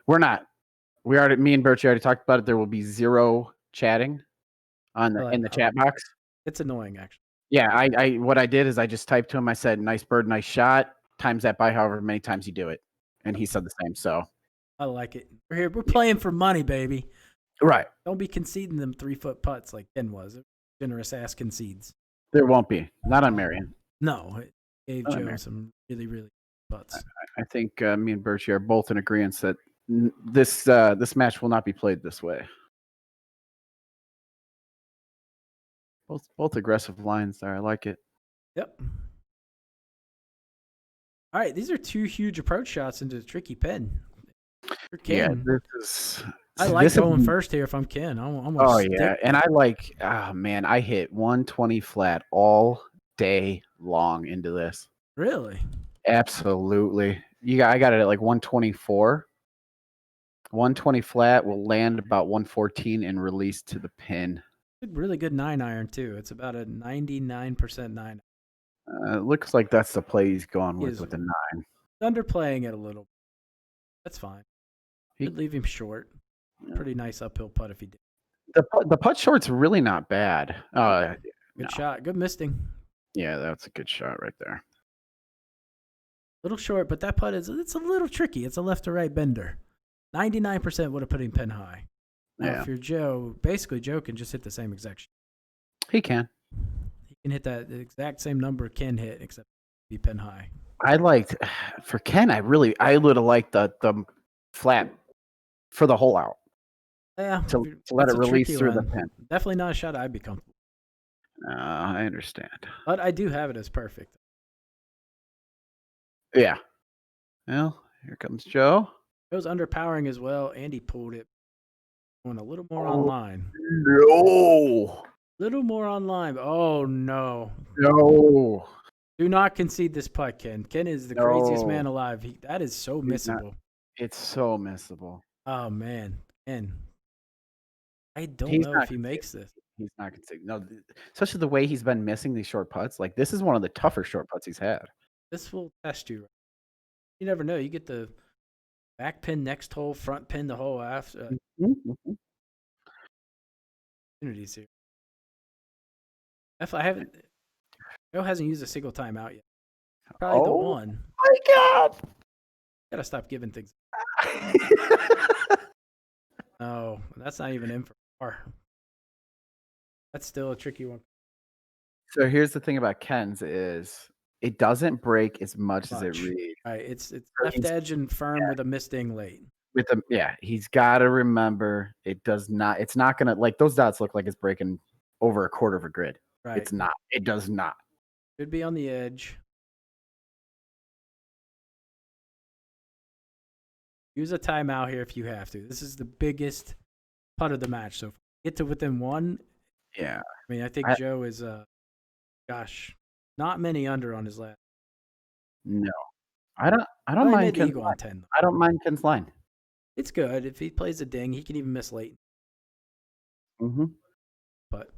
S2: We're not. Me and Birchie already talked about it. There will be 0 chatting in the chat box.
S1: It's annoying, actually.
S2: Yeah, what I did is I just typed to him. I said, "Nice bird, nice shot." Times that by however many times you do it, and he said the same. So
S1: I like it. We're here. We're playing for money, baby.
S2: right,
S1: Don't be conceding them 3-foot putts like Ken was. Generous ass concedes.
S2: there won't be. Not on Marion.
S1: No, it gave
S2: Not on
S1: Joe
S2: Marion.
S1: some really, really putts.
S2: I think me and Birchie are both in agreement that this match will not be played this way. Both aggressive lines there. I like it.
S1: Yep. All right, these are 2 huge approach shots into the tricky pin. For Ken,
S2: Yeah, this is.
S1: I like going first here if I'm Ken. I'm
S2: Oh yeah, and I like. Oh man, I hit 120 flat all day long into this.
S1: Really?
S2: Absolutely. I got it at like 124. 120 flat will land about 114 and release to the pin.
S1: Really good 9-iron too. It's about a 99% 9.
S2: It looks like that's the play he's going with
S1: He's
S2: the 9.
S1: underplaying it a little. That's fine.
S2: He-
S1: Could leave him short.
S2: Yeah.
S1: Pretty nice uphill putt if he did.
S2: The putt short's really not bad.
S1: Good
S2: No.
S1: shot. Good misting.
S2: Yeah, that's a good shot right there.
S1: Little short, but that putt it's a little tricky. It's a left to right bender. 99% would have put him pin high. Now,
S2: Yeah.
S1: if you're Joe, basically Joe can just hit the same exact shot.
S2: He can.
S1: He can hit that exact same number Ken hit, except be pin high.
S2: I liked for Ken. I would have liked the flat for the hole out.
S1: Yeah,
S2: To let it release through the
S1: one.
S2: pin.
S1: Definitely not a shot I'd be comfortable.
S2: I understand.
S1: But I do have it as perfect.
S2: Yeah. Well, here comes Joe.
S1: It was underpowering as well, and he pulled it. Going a little more online.
S2: No.
S1: Little more online. Oh no.
S2: No.
S1: Do not concede this putt, Ken. Ken is the craziest man alive. That is so missable.
S2: It's so missable.
S1: Oh man, Ken. I don't know if he makes this.
S2: He's not conceding. No, especially the way he's been missing these short putts. Like this is one of the tougher short putts he's had.
S1: This will test you. You never know. You get the back pin next hole, front pin the hole after. Opportunities here. If I haven't, Joe hasn't used a single timeout yet. Probably the one.
S2: My God!
S1: Gotta stop giving things. No, that's not even in for par. That's still a tricky one.
S2: So here's the thing about Ken's is it doesn't break as much as it reads.
S1: Right, it's left edge and firm with a misting late.
S2: He's got to remember it does not. It's not gonna like those dots look like it's breaking over a quarter of a grid.
S1: Right,
S2: it's not. It does not.
S1: Could be on the edge. Use a timeout here if you have to. This is the biggest putt of the match. So if we get to within one.
S2: Yeah.
S1: I mean, I think Joe is, not many under on his last.
S2: No, I don't mind Ken's
S1: eagle on 10.
S2: I don't mind Ken's line.
S1: It's good. If he plays a ding, he can even miss late. But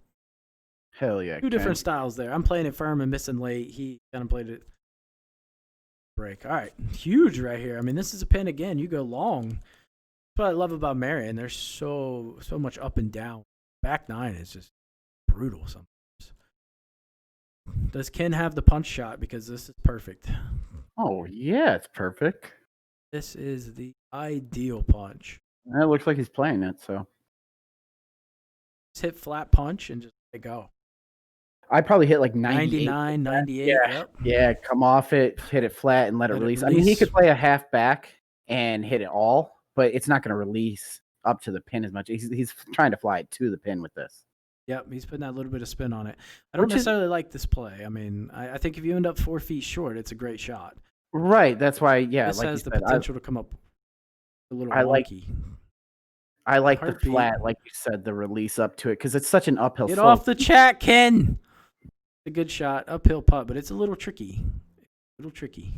S2: hell yeah,
S1: two different styles there. I'm playing it firm and missing late. He kind of played it break. All right, huge right here. I mean, this is a pin again. You go long. That's what I love about Marion. There's so much up and down. Back nine is just brutal sometimes. Does Ken have the punch shot? Because this is perfect.
S2: Oh yeah, it's perfect.
S1: This is the ideal punch.
S2: It looks like he's playing it. So
S1: just hit flat punch and just it go?
S2: I probably hit like 98.
S1: 99, 98.
S2: Yeah,
S1: Yep.
S2: yeah. Come off it, hit it flat, and let it
S1: Let it
S2: release. I mean, he
S1: release.
S2: could play a half back and hit it all, but it's not going to release up to the pin as much. He's trying to fly it to the pin with this.
S1: Yep, he's putting that little bit of spin on it. I don't
S2: Which is
S1: necessarily like this play. I mean, I think if you end up 4 feet short, it's a great shot.
S2: right. That's why, yeah,
S1: This
S2: like you
S1: has the
S2: said,
S1: potential to come up a little
S2: I like
S1: wonky.
S2: I like the
S1: Heartbeat.
S2: flat, like you said, the release up to it because it's such an uphill
S1: Get
S2: slope.
S1: off the chat, Ken. It's a good shot, uphill putt, but it's a little tricky. A little tricky.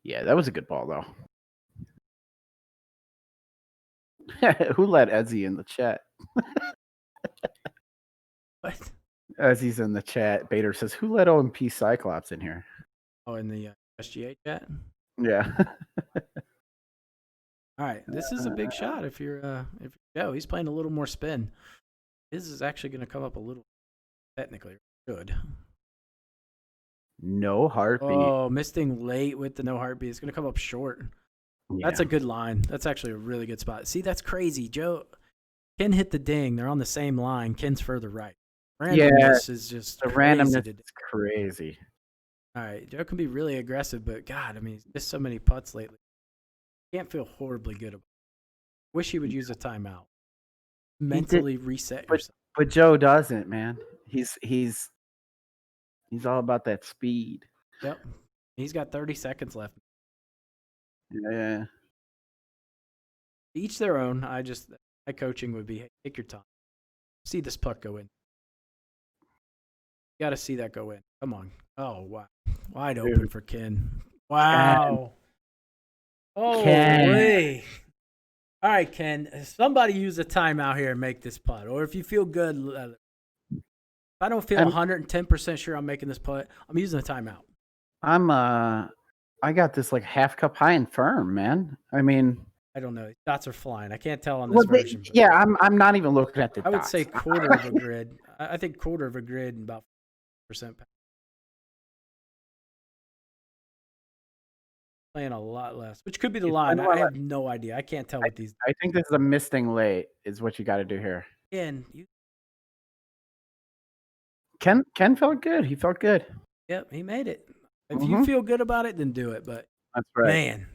S2: Yeah, that was a good ball though. Who let Ezzy in the chat?
S1: What?
S2: Ezzy's in the chat. Bader says, "Who let OMP Cyclops in here?"
S1: Oh, in the SGA chat.
S2: Yeah.
S1: All right, this is a big shot. If you're Joe, he's playing a little more spin. His is actually going to come up a little technically good.
S2: No heartbeat.
S1: Oh, misting late with the no heartbeat. It's going to come up short.
S2: Yeah.
S1: That's a good line. That's actually a really good spot. See, that's crazy. Joe, Ken hit the ding. They're on the same line. Ken's further right. Randomness is just
S2: the
S1: crazy
S2: randomness
S1: today.
S2: is crazy.
S1: All right, Joe can be really aggressive, but God, I mean, he's missed so many putts lately. Can't feel horribly good about it. Wish he would use a timeout. Mentally reset yourself.
S2: But Joe doesn't, man. He's all about that speed.
S1: Yep. He's got 30 seconds left.
S2: Yeah.
S1: Each their own. My coaching would be, hey, take your time. See this putt go in. You got to see that go in. Come on. Oh, wow. Wide open for Ken. Wow. Oh,
S2: Ken.
S1: All right, Ken. Somebody use a timeout here and make this putt. Or if you feel good, if I don't feel 110% sure I'm making this putt, I'm using a timeout.
S2: I got this like half cup high and firm, man. I mean,
S1: I don't know. Dots are flying. I can't tell on this version.
S2: Yeah, I'm not even looking at the dots.
S1: I would say quarter of a grid. I think quarter of a grid and about 4% playing a lot less, which could be the line. I have no idea. I can't tell what these.
S2: I think this is a misting late is what you got to do here.
S1: Ken
S2: felt good. He felt good.
S1: Yep, he made it. If you feel good about it, then do it. But
S2: that's right,
S1: man.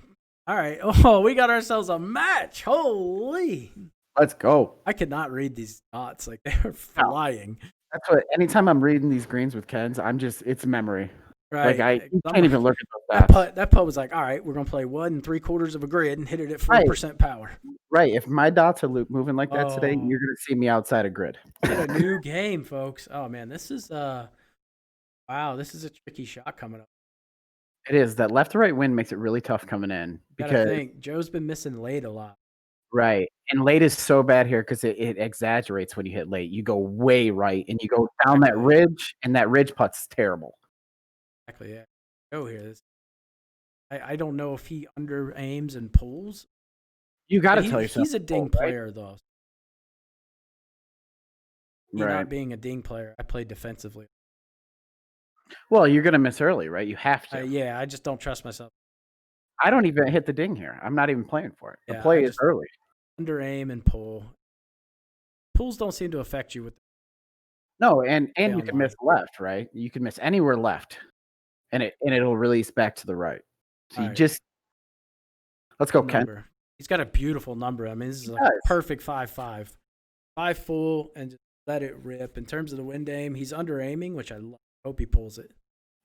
S1: All right. Oh, we got ourselves a match. Holy.
S2: Let's go.
S1: I could not read these dots. Like, they are flying.
S2: That's what, anytime I'm reading these greens with Ken's, it's memory.
S1: Right.
S2: Like, you can't even look at those dots.
S1: That putt was like, all right, we're going to play 1 3/4 of a grid and hit it at 4% power.
S2: Right. If my dots are moving like that today, you're going to see me outside a grid.
S1: What a new game, folks. Oh, man. This is, wow, this is a tricky shot coming up.
S2: It is. That left to right wind makes it really tough coming in.
S1: Because I think Joe's been missing late a lot.
S2: Right. And late is so bad here because it exaggerates when you hit late. You go way right and you go down that ridge, and that ridge putt's terrible.
S1: Exactly, yeah. Go here. I don't know if he under aims and pulls.
S2: You got to tell yourself.
S1: He's a ding player, though. Me
S2: Right.
S1: not being a ding player, I play defensively.
S2: Well, you're going to miss early, right? You have to.
S1: Yeah, I just don't trust myself.
S2: I don't even hit the ding here. I'm not even playing for it. The
S1: Yeah,
S2: play is early.
S1: Under aim and pull. Pulls don't seem to affect you with.
S2: No, and you can miss left, right? You can miss anywhere left, and it'll release back to the right. So let's go, Ken.
S1: He's got a beautiful number. I mean, this is a perfect 5-5. 5 full and just let it rip. In terms of the wind aim, he's under aiming, which I hope he pulls it.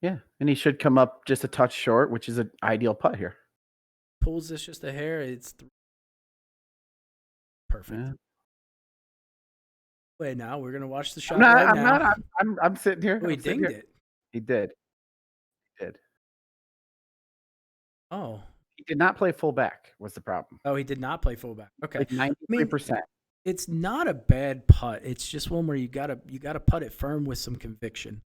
S2: Yeah, and he should come up just a touch short, which is an ideal putt here.
S1: Pulls this just a hair. It's perfect. Yeah. Wait, now we're gonna watch the shot now.
S2: I'm sitting here.
S1: Oh, he dinged it.
S2: He did.
S1: Oh.
S2: He did not play fullback. Was the problem?
S1: Oh, he did not play fullback. Okay,
S2: like 93%.
S1: It's not a bad putt. It's just one where you gotta putt it firm with some conviction.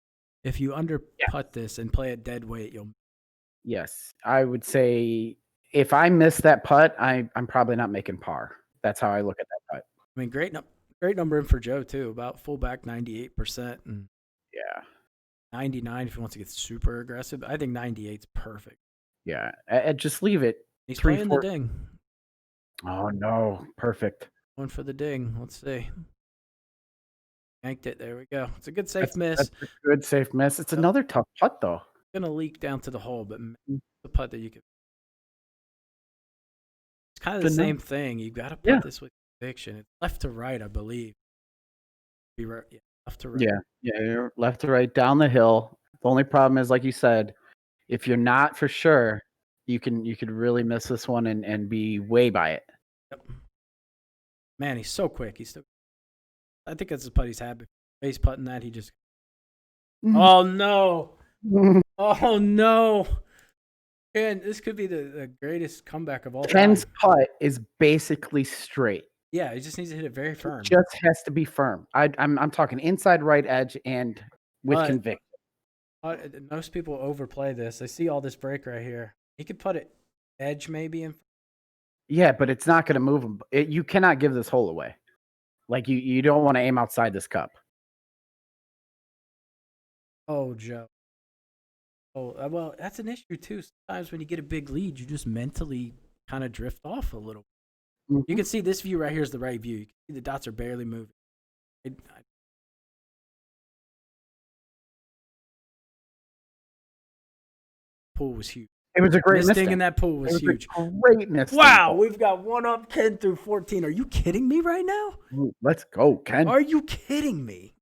S1: If you under putt this and play it dead weight, you'll.
S2: Yes, I would say if I miss that putt, I'm probably not making par. That's how I look at that putt.
S1: I mean, great number in for Joe too. About fullback 98% and 99 if he wants to get super aggressive. I think 98's perfect.
S2: Yeah, just leave it.
S1: He's playing the ding.
S2: Oh no, perfect.
S1: Going for the ding. Let's see. Yanked it. There we go. It's a good safe miss.
S2: That's a good safe miss. It's another tough putt though.
S1: Gonna leak down to the hole, but
S2: Mm.
S1: the putt that you can. It's kind of the
S2: Good enough.
S1: same thing. You got to putt
S2: Yeah.
S1: this with conviction. It's left to right, I believe. Be right, yeah, left to right.
S2: Yeah, you're left to right down the hill. The only problem is, like you said, if you're not for sure, you could really miss this one and be way by it.
S1: Yep. Man, he's so quick. He's still. I think that's the putt he's had. Base putting that, he just. Oh no! Oh no! And this could be the greatest comeback of all time.
S2: Ken's putt is basically straight.
S1: Yeah, he just needs to hit it very firm.
S2: It just has to be firm. I'm talking inside right edge and with conviction.
S1: Most people overplay this. They see all this break right here. He could put it edge maybe in.
S2: Yeah, but it's not going to move him. You cannot give this hole away. Like you don't want to aim outside this cup.
S1: Oh, Joe. Oh, well, that's an issue too. Sometimes when you get a big lead, you just mentally kind of drift off a little. You can see this view right here is the right view. You can see the dots are barely moving. Pool was huge.
S2: It was a great
S1: misting in that pool was huge.
S2: Great misting.
S1: Wow, we've got one up Ken through 14. Are you kidding me right now?
S2: Ooh, let's go, Ken.
S1: Are you kidding me?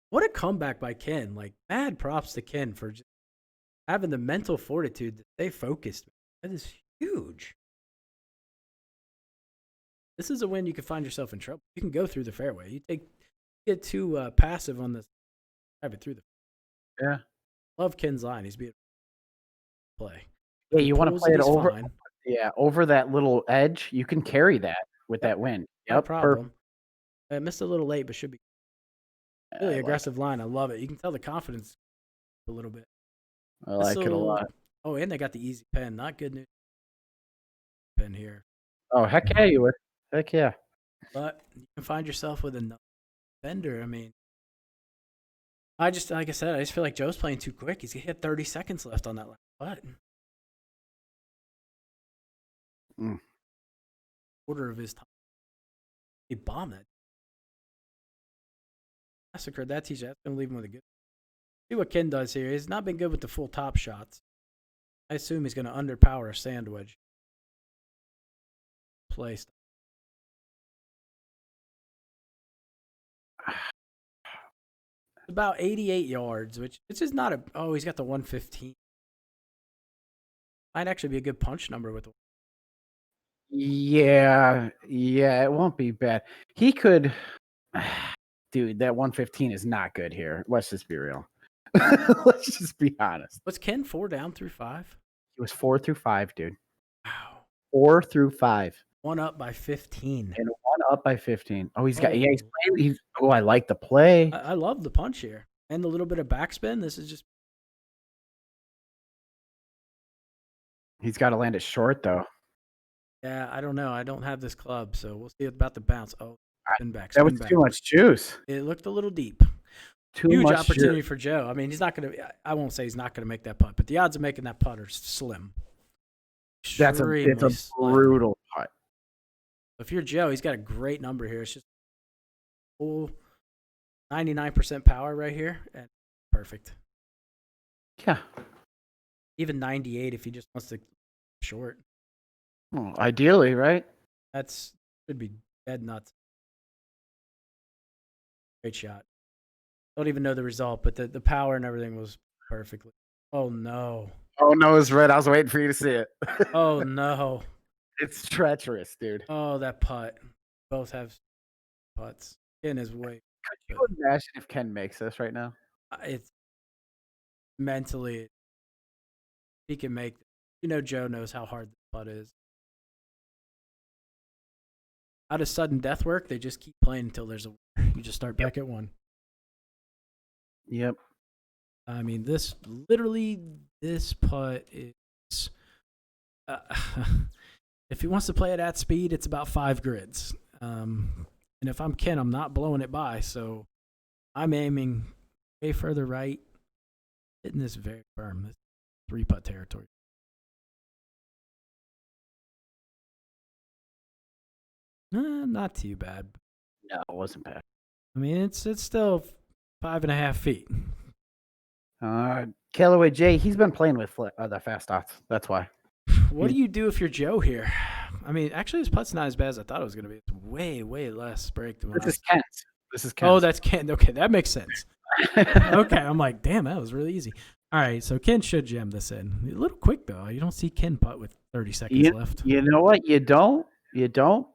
S1: What a comeback by Ken. Like, mad props to Ken for just having the mental fortitude to stay focused. That is huge. This is a win you can find yourself in trouble. You can go through the fairway. You get too passive on this. Drive it through the.
S2: Yeah.
S1: Love Ken's line. He's being play.
S2: Yeah, you want to play it over.
S1: Fine.
S2: Yeah, over that little edge. You can carry that with that wind. Yep,
S1: no problem. I missed a little late, but should be really aggressive line. I love it. You can tell the confidence a little bit.
S2: I like it a lot.
S1: Oh, and they got the easy pen. Not good news. Pen here.
S2: Oh, heck yeah, you would. Heck yeah.
S1: But you can find yourself with another bender. I mean, like I said, I just feel like Joe's playing too quick. He's hit 30 seconds left on that last putt. Quarter of his time. He bombed that. Massacred that teacher. That's going to leave him with a good. See what Ken does here. He's not been good with the full top shots. I assume he's going to underpower a sand wedge. Placed. About 88 yards, which it's just not a. Oh, he's got the 115. Might actually be a good punch number with.
S2: Yeah, it won't be bad. He could. Dude, that 115 is not good here. Let's just be real. Let's just be honest.
S1: Was Ken 4 down through 5?
S2: He was 4 through 5, dude.
S1: Wow.
S2: 4 through 5.
S1: One up by 15.
S2: And one up by 15. Oh, he's got. Yeah, he's playing. I like the play.
S1: I love the punch here and the little bit of backspin. This is just.
S2: He's got to land it short though.
S1: Yeah, I don't know. I don't have this club, so we'll see about the bounce. Oh, spin back.
S2: That was too much juice.
S1: It looked a little deep. Huge
S2: much
S1: opportunity
S2: juice.
S1: for Joe. I mean, he's not going to. I won't say he's not going to make that putt, but the odds of making that putt are slim.
S2: It's a brutal putt.
S1: If you're Joe, he's got a great number here. It's just full 99% power right here, and perfect.
S2: Yeah.
S1: Even 98 if he just wants to short.
S2: Well, ideally, right?
S1: That's should be dead nuts. Great shot. Don't even know the result, but the power and everything was perfectly. Oh no.
S2: Oh no, it's red. I was waiting for you to see it.
S1: Oh no.
S2: It's treacherous, dude.
S1: Oh, that putt. Both have putts. Ken is way.
S2: Could you imagine if Ken makes this right now?
S1: It's mentally. He can make. Joe knows how hard the putt is. How does sudden death work? They just keep playing until there's a. You just start back at 1.
S2: Yep.
S1: I mean, this putt is. If he wants to play it at speed, it's about 5 grids. And if I'm Ken, I'm not blowing it by. So I'm aiming way further right, hitting this very firm. This 3-putt territory. Not too bad.
S2: No, it wasn't bad.
S1: I mean, it's still 5.5 feet.
S2: Callaway J, he's been playing with the fast dots. That's why.
S1: What do you do if you're Joe here? I mean, actually, his putt's not as bad as I thought it was going to be. It's way, way less break than what
S2: This is Kent. This is Kent.
S1: Oh, that's Ken. Okay, that makes sense. Okay, I'm like, damn, that was really easy. All right, so Ken should jam this in. A little quick, though. You don't see Ken putt with 30 seconds left.
S2: You know what? You don't,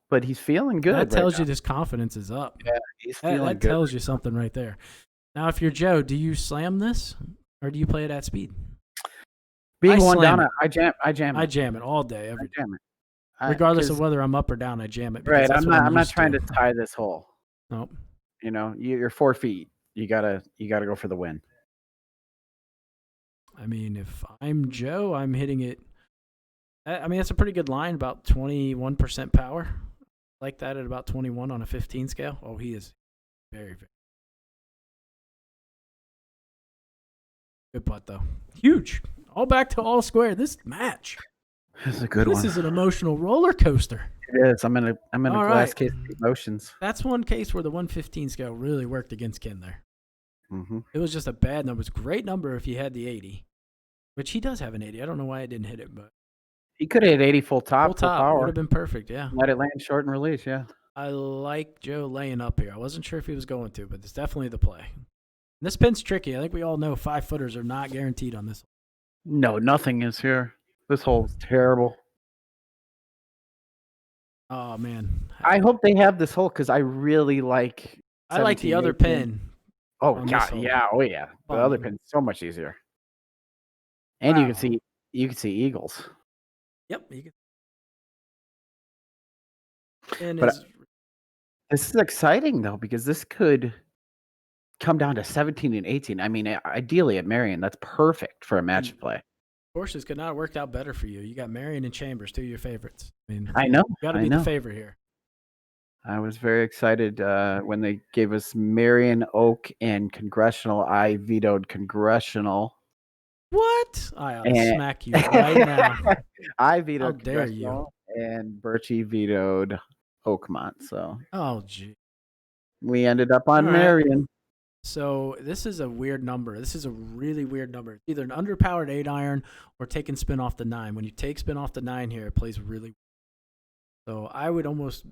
S2: but he's feeling good.
S1: That tells you this confidence is up.
S2: Yeah, he's feeling
S1: that
S2: good.
S1: tells you something right there. Now, if you're Joe, do you slam this or do you play it at speed?
S2: Being one down, I jam it.
S1: I jam it all day, every day.
S2: Jam it.
S1: Regardless of whether I'm up or down, I jam it.
S2: Right, I'm not trying to tie this hole.
S1: Nope.
S2: You know, you're 4 feet. You gotta go for the win.
S1: I mean, if I'm Joe, I'm hitting it. I mean, that's a pretty good line, about 21% power. Like that at about 21 on a 15 scale. Oh, he is very, very good putt, though. Huge. All back to all square. This match.
S2: This is a good one.
S1: This is an emotional roller coaster.
S2: It is. I'm in a glass case of emotions.
S1: That's one case where the 115 scale really worked against Ken there.
S2: Mm-hmm.
S1: It was just a bad number. It was a great number if he had the 80, which he does have an 80. I don't know why I didn't hit it, but
S2: he could have hit 80 full top.
S1: Full power would have been perfect. Yeah.
S2: Let it land short and release. Yeah.
S1: I like Joe laying up here. I wasn't sure if he was going to, but it's definitely the play. And this pin's tricky. I think we all know 5-footers are not guaranteed on this.
S2: No, nothing is here. This hole's terrible.
S1: Oh man.
S2: I hope they have this hole because I really like.
S1: I like the other pin.
S2: Oh god, yeah, oh yeah. The other pin's so much easier. And you can see eagles.
S1: Yep, you can.
S2: But this is exciting though because this could come down to 17 and 18. I mean, ideally at Marion, that's perfect for a match play.
S1: Courses could not have worked out better for you. You got Marion and Chambers, two of your favorites. I mean,
S2: I know.
S1: You got to be the favorite here.
S2: I was very excited when they gave us Marion, Oak, and Congressional. I vetoed Congressional.
S1: What? I'll smack you right now.
S2: I vetoed Congressional, and Birchie vetoed Oakmont. So,
S1: oh gee,
S2: we ended up on Marion.
S1: So this is a weird number. This is a really weird number. It's either an underpowered 8-iron or taking spin off the 9. When you take spin off the 9 here, it plays really. So I would almost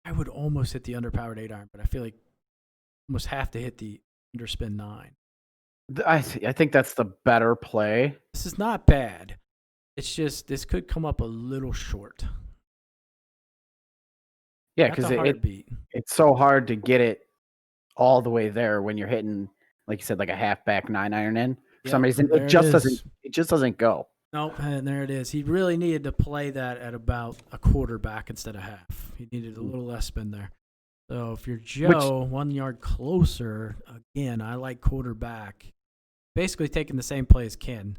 S1: hit the underpowered 8-iron, but I feel like almost have to hit the underspin 9.
S2: I think that's the better play.
S1: This is not bad. It's just this could come up a little short.
S2: Yeah, because it's so hard to get it all the way there when you're hitting, like you said, like a half back 9-iron in. For some reason, it just doesn't go.
S1: Nope, and there it is. He really needed to play that at about a quarter back instead of half. He needed a little less spin there. So if you're Joe, 1 yard closer, again, I like quarterback. Basically taking the same play as Ken.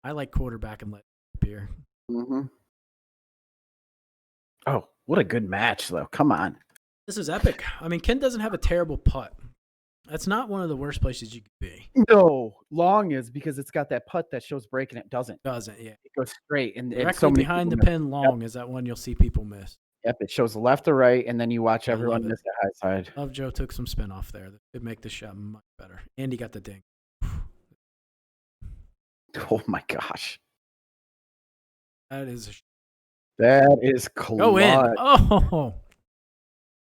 S1: I like quarterback and let it appear.
S2: Mm-hmm. Oh, what a good match, though. Come on.
S1: This is epic. I mean, Ken doesn't have a terrible putt. That's not one of the worst places you could be.
S2: No, long is because it's got that putt that shows break and it doesn't.
S1: Doesn't, yeah.
S2: It goes straight. And
S1: directly behind the pin long is that one you'll see people miss.
S2: Yep, it shows left or right, and then you watch everyone miss the high side.
S1: Love Joe took some spin off there. That could make the shot much better. And he got the ding.
S2: Oh my gosh.
S1: That is
S2: clutch.
S1: Go in. Oh.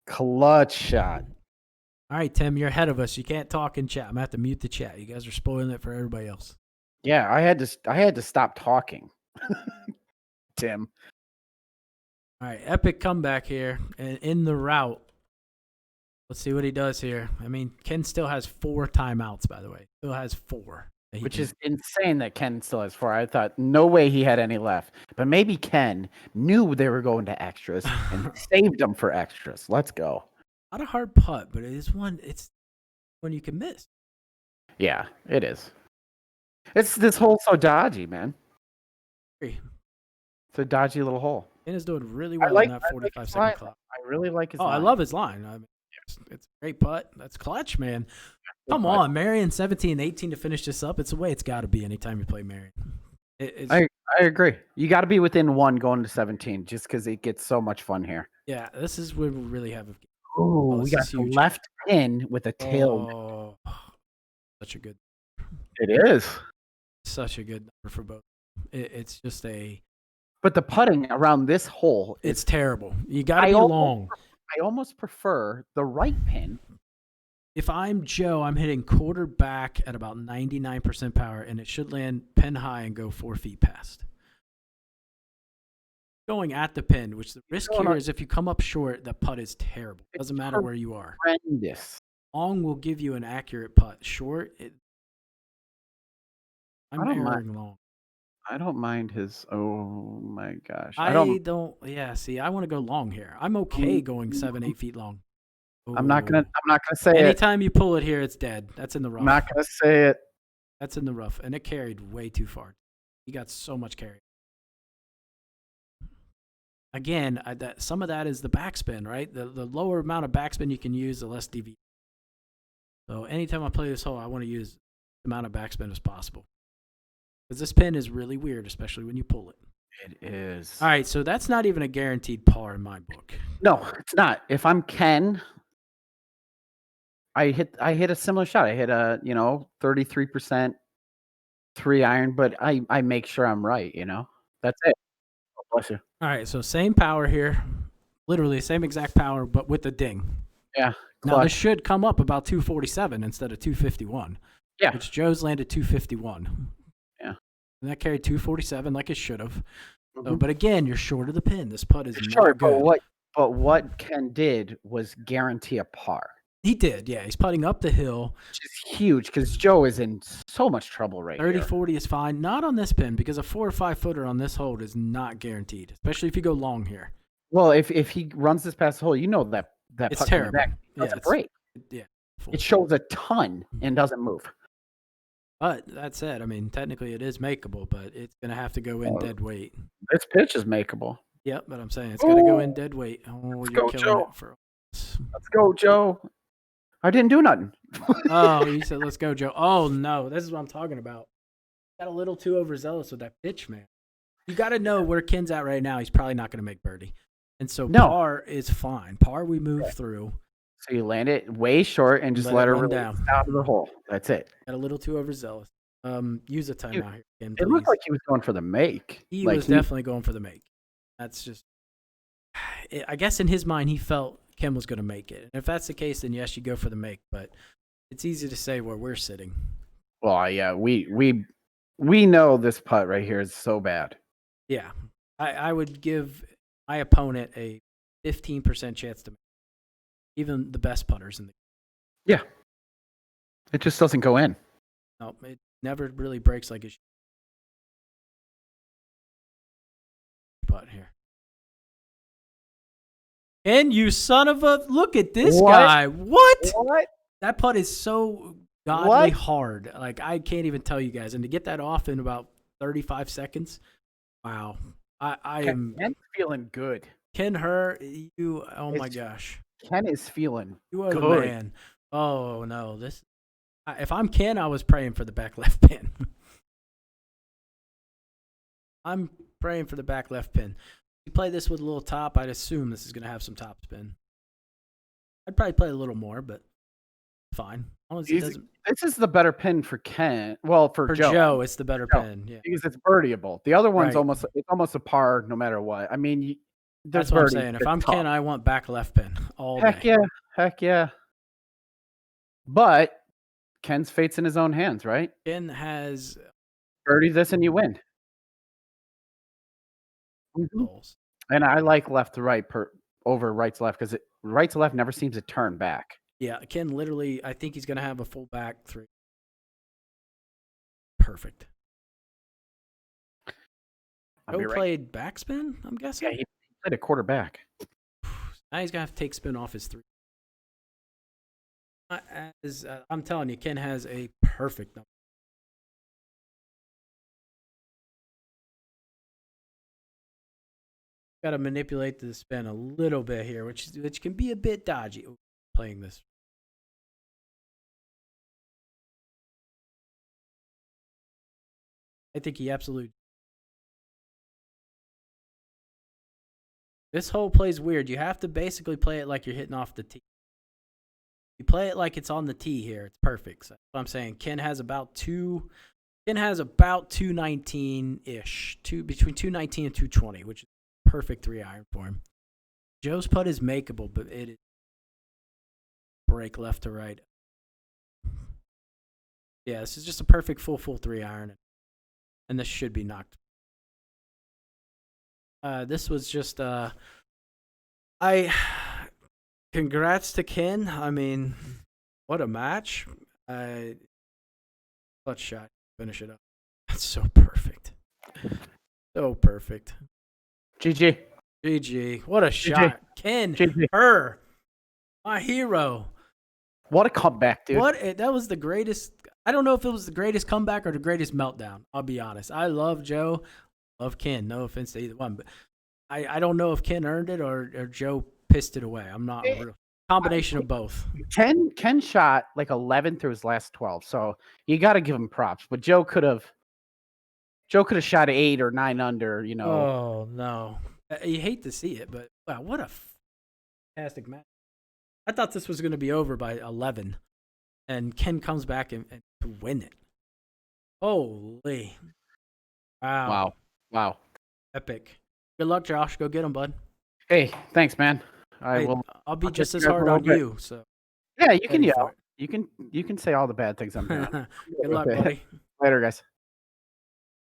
S2: Clutch shot.
S1: All right, Tim, you're ahead of us. You can't talk in chat. I'm gonna have to mute the chat. You guys are spoiling it for everybody else.
S2: Yeah, I had to stop talking. Tim.
S1: All right, epic comeback here, and in the route. Let's see what he does here. I mean, Ken still has 4 timeouts, by the way. Still has 4.
S2: Which is insane that Ken still has 4. I thought no way he had any left. But maybe Ken knew they were going to extras and saved them for extras. Let's go.
S1: Not a hard putt, but it's one you can miss.
S2: Yeah, it is. This hole's so dodgy, man. It's a dodgy little hole.
S1: Ken is doing really well in that 45-second clock.
S2: I really like his line.
S1: I love his line. I mean, it's a great putt. That's clutch, man. Come on, Marion 17, 18 to finish this up. It's the way it's got to be anytime you play Marion.
S2: I agree. You got to be within 1 going to 17 just because it gets so much fun here.
S1: Yeah, this is where we really have a
S2: Oh, we
S1: this
S2: got
S1: is
S2: the
S1: huge.
S2: left pin with a tail.
S1: Oh, such a good,
S2: It is.
S1: such a good number for both. It's just
S2: But the putting around this hole
S1: it's
S2: is
S1: terrible. You got to be long.
S2: I almost prefer the right pin.
S1: If I'm Joe, I'm hitting quarter back at about 99% power, and it should land pin high and go 4 feet past. Going at the pin, which the risk here is if you come up short, the putt is terrible. Doesn't matter where you are.
S2: Horrendous.
S1: Long will give you an accurate putt. Short, I'm erring long.
S2: I don't mind his. Oh my gosh.
S1: I don't. Yeah. See, I want to go long here. I'm okay going 7, 8 feet long.
S2: I'm not gonna say it.
S1: Anytime you pull it here, it's dead. That's in the rough.
S2: I'm not gonna say it.
S1: That's in the rough, and it carried way too far. He got so much carry. Again, some of that is the backspin, right? The lower amount of backspin you can use, the less deviation. So anytime I play this hole, I want to use the amount of backspin as possible. Because this pin is really weird, especially when you pull it.
S2: It is.
S1: All right, so that's not even a guaranteed par in my book.
S2: No, it's not. If I'm Ken, I hit a similar shot. I hit a 33% 3-iron, but I make sure I'm right. That's it. Oh, bless you.
S1: All right, so same power here, literally same exact power, but with the ding.
S2: Yeah.
S1: Now this should come up about 247 instead of 251.
S2: Yeah.
S1: Which Joe's landed 251.
S2: Yeah.
S1: And that carried 247 like it should have.
S2: Mm-hmm.
S1: So, but again, you're short of the pin. This putt is
S2: short,
S1: not good.
S2: But what Ken did was guarantee a par.
S1: He did, yeah. He's putting up the hill.
S2: Which is huge because Joe is in so much trouble right
S1: 30,
S2: here.
S1: 40 is fine. Not on this pin because a 4 or 5 footer on this hole is not guaranteed, especially if you go long here.
S2: Well, if he runs this past the hole, that
S1: it's
S2: putt
S1: terrible.
S2: Back doesn't break.
S1: Yeah.
S2: It shows a ton and doesn't move.
S1: But that said, I mean, technically it is makeable, but it's going to have to go in dead weight.
S2: This pitch is makeable.
S1: Yep, but I'm saying it's got to go in dead weight. Oh, you're killing
S2: Joe.
S1: it for
S2: Let's go, Joe. I didn't do nothing.
S1: Oh, you said let's go, Joe. Oh, no, this is what I'm talking about. Got a little too overzealous with that pitch, man. You got to know where Ken's at right now. He's probably not going to make birdie. And so par is fine. Par we move through.
S2: So you land it way short and just let her run down out of the hole. That's it.
S1: Got a little too overzealous. Use a timeout here, Ken,
S2: it looked like he was going for the make.
S1: He was definitely going for the make. That's just, I guess in his mind, he felt Ken was going to make it. And if that's the case, then yes, you go for the make. But it's easy to say where we're sitting.
S2: Well, yeah, we know this putt right here is so bad.
S1: Yeah, I would give my opponent a 15% chance to make it. Even the best putters in the
S2: game. Yeah, it just doesn't go in.
S1: No, it never really breaks like it should. Putt here. And you son of a... Look at this guy. What? That putt is so godly hard. Like, I can't even tell you guys. And to get that off in about 35 seconds, wow. I am...
S2: Ken's feeling good.
S1: KENHER, you... Oh, my gosh.
S2: Ken is feeling
S1: You are the man. Oh, no. If I'm Ken, I was praying for the back left pin. I'm praying for the back left pin. If you play this with a little top, I'd assume this is going to have some top spin. I'd probably play a little more, but fine.
S2: This is the better pin for Ken. Well, for
S1: Joe, it's the better pin. Yeah.
S2: Because it's birdieable. The other one's almost a par no matter what. I mean,
S1: that's what I'm saying. If I'm Ken, I want back left pin all day.
S2: Heck yeah. But Ken's fate's in his own hands, right?
S1: Ken has
S2: birdie this and you win. Mm-hmm. And I like left to right over right to left because right to left never seems to turn back.
S1: Yeah, Ken literally, I think he's going to have a full back 3. Perfect. Joe played backspin, I'm guessing?
S2: Yeah, he played a quarter back.
S1: Now he's going to have to take spin off his 3. I'm telling you, Ken has a perfect number. Got to manipulate the spin a little bit here, which can be a bit dodgy. Playing this. I think he absolutely. This hole plays weird. You have to basically play it like you're hitting off the tee. You play it like it's on the tee here. It's perfect. So I'm saying Ken has about 219-ish, between 219 and 220, which is perfect 3-iron for him. Joe's putt is makeable, but it is break left to right. Yeah, this is just a perfect full 3-iron, and this should be knocked. This was just congrats to Ken. I mean, what a match. Clutch shot. Finish it up. That's so perfect. So perfect.
S2: GG.
S1: GG. What a shot. Ken, her, my hero.
S2: What a comeback, dude.
S1: That was the greatest. I don't know if it was the greatest comeback or the greatest meltdown. I'll be honest. I love Joe. Love Ken. No offense to either one. But I don't know if Ken earned it or Joe pissed it away. I'm not real. Combination of both.
S2: Ken shot like 11 through his last 12. So you got to give him props. But Joe could have shot 8 or 9 under, you know.
S1: Oh, no. You hate to see it, but wow, what a fantastic match. I thought this was going to be over by 11, and Ken comes back and to win it. Holy. Wow. Epic. Good luck, Josh. Go get him, bud.
S2: Hey, thanks, man.
S1: I'll be just as hard on you. So
S2: yeah, you can yell. You can say all the bad things I'm doing.
S1: Good luck, buddy.
S2: Later, guys.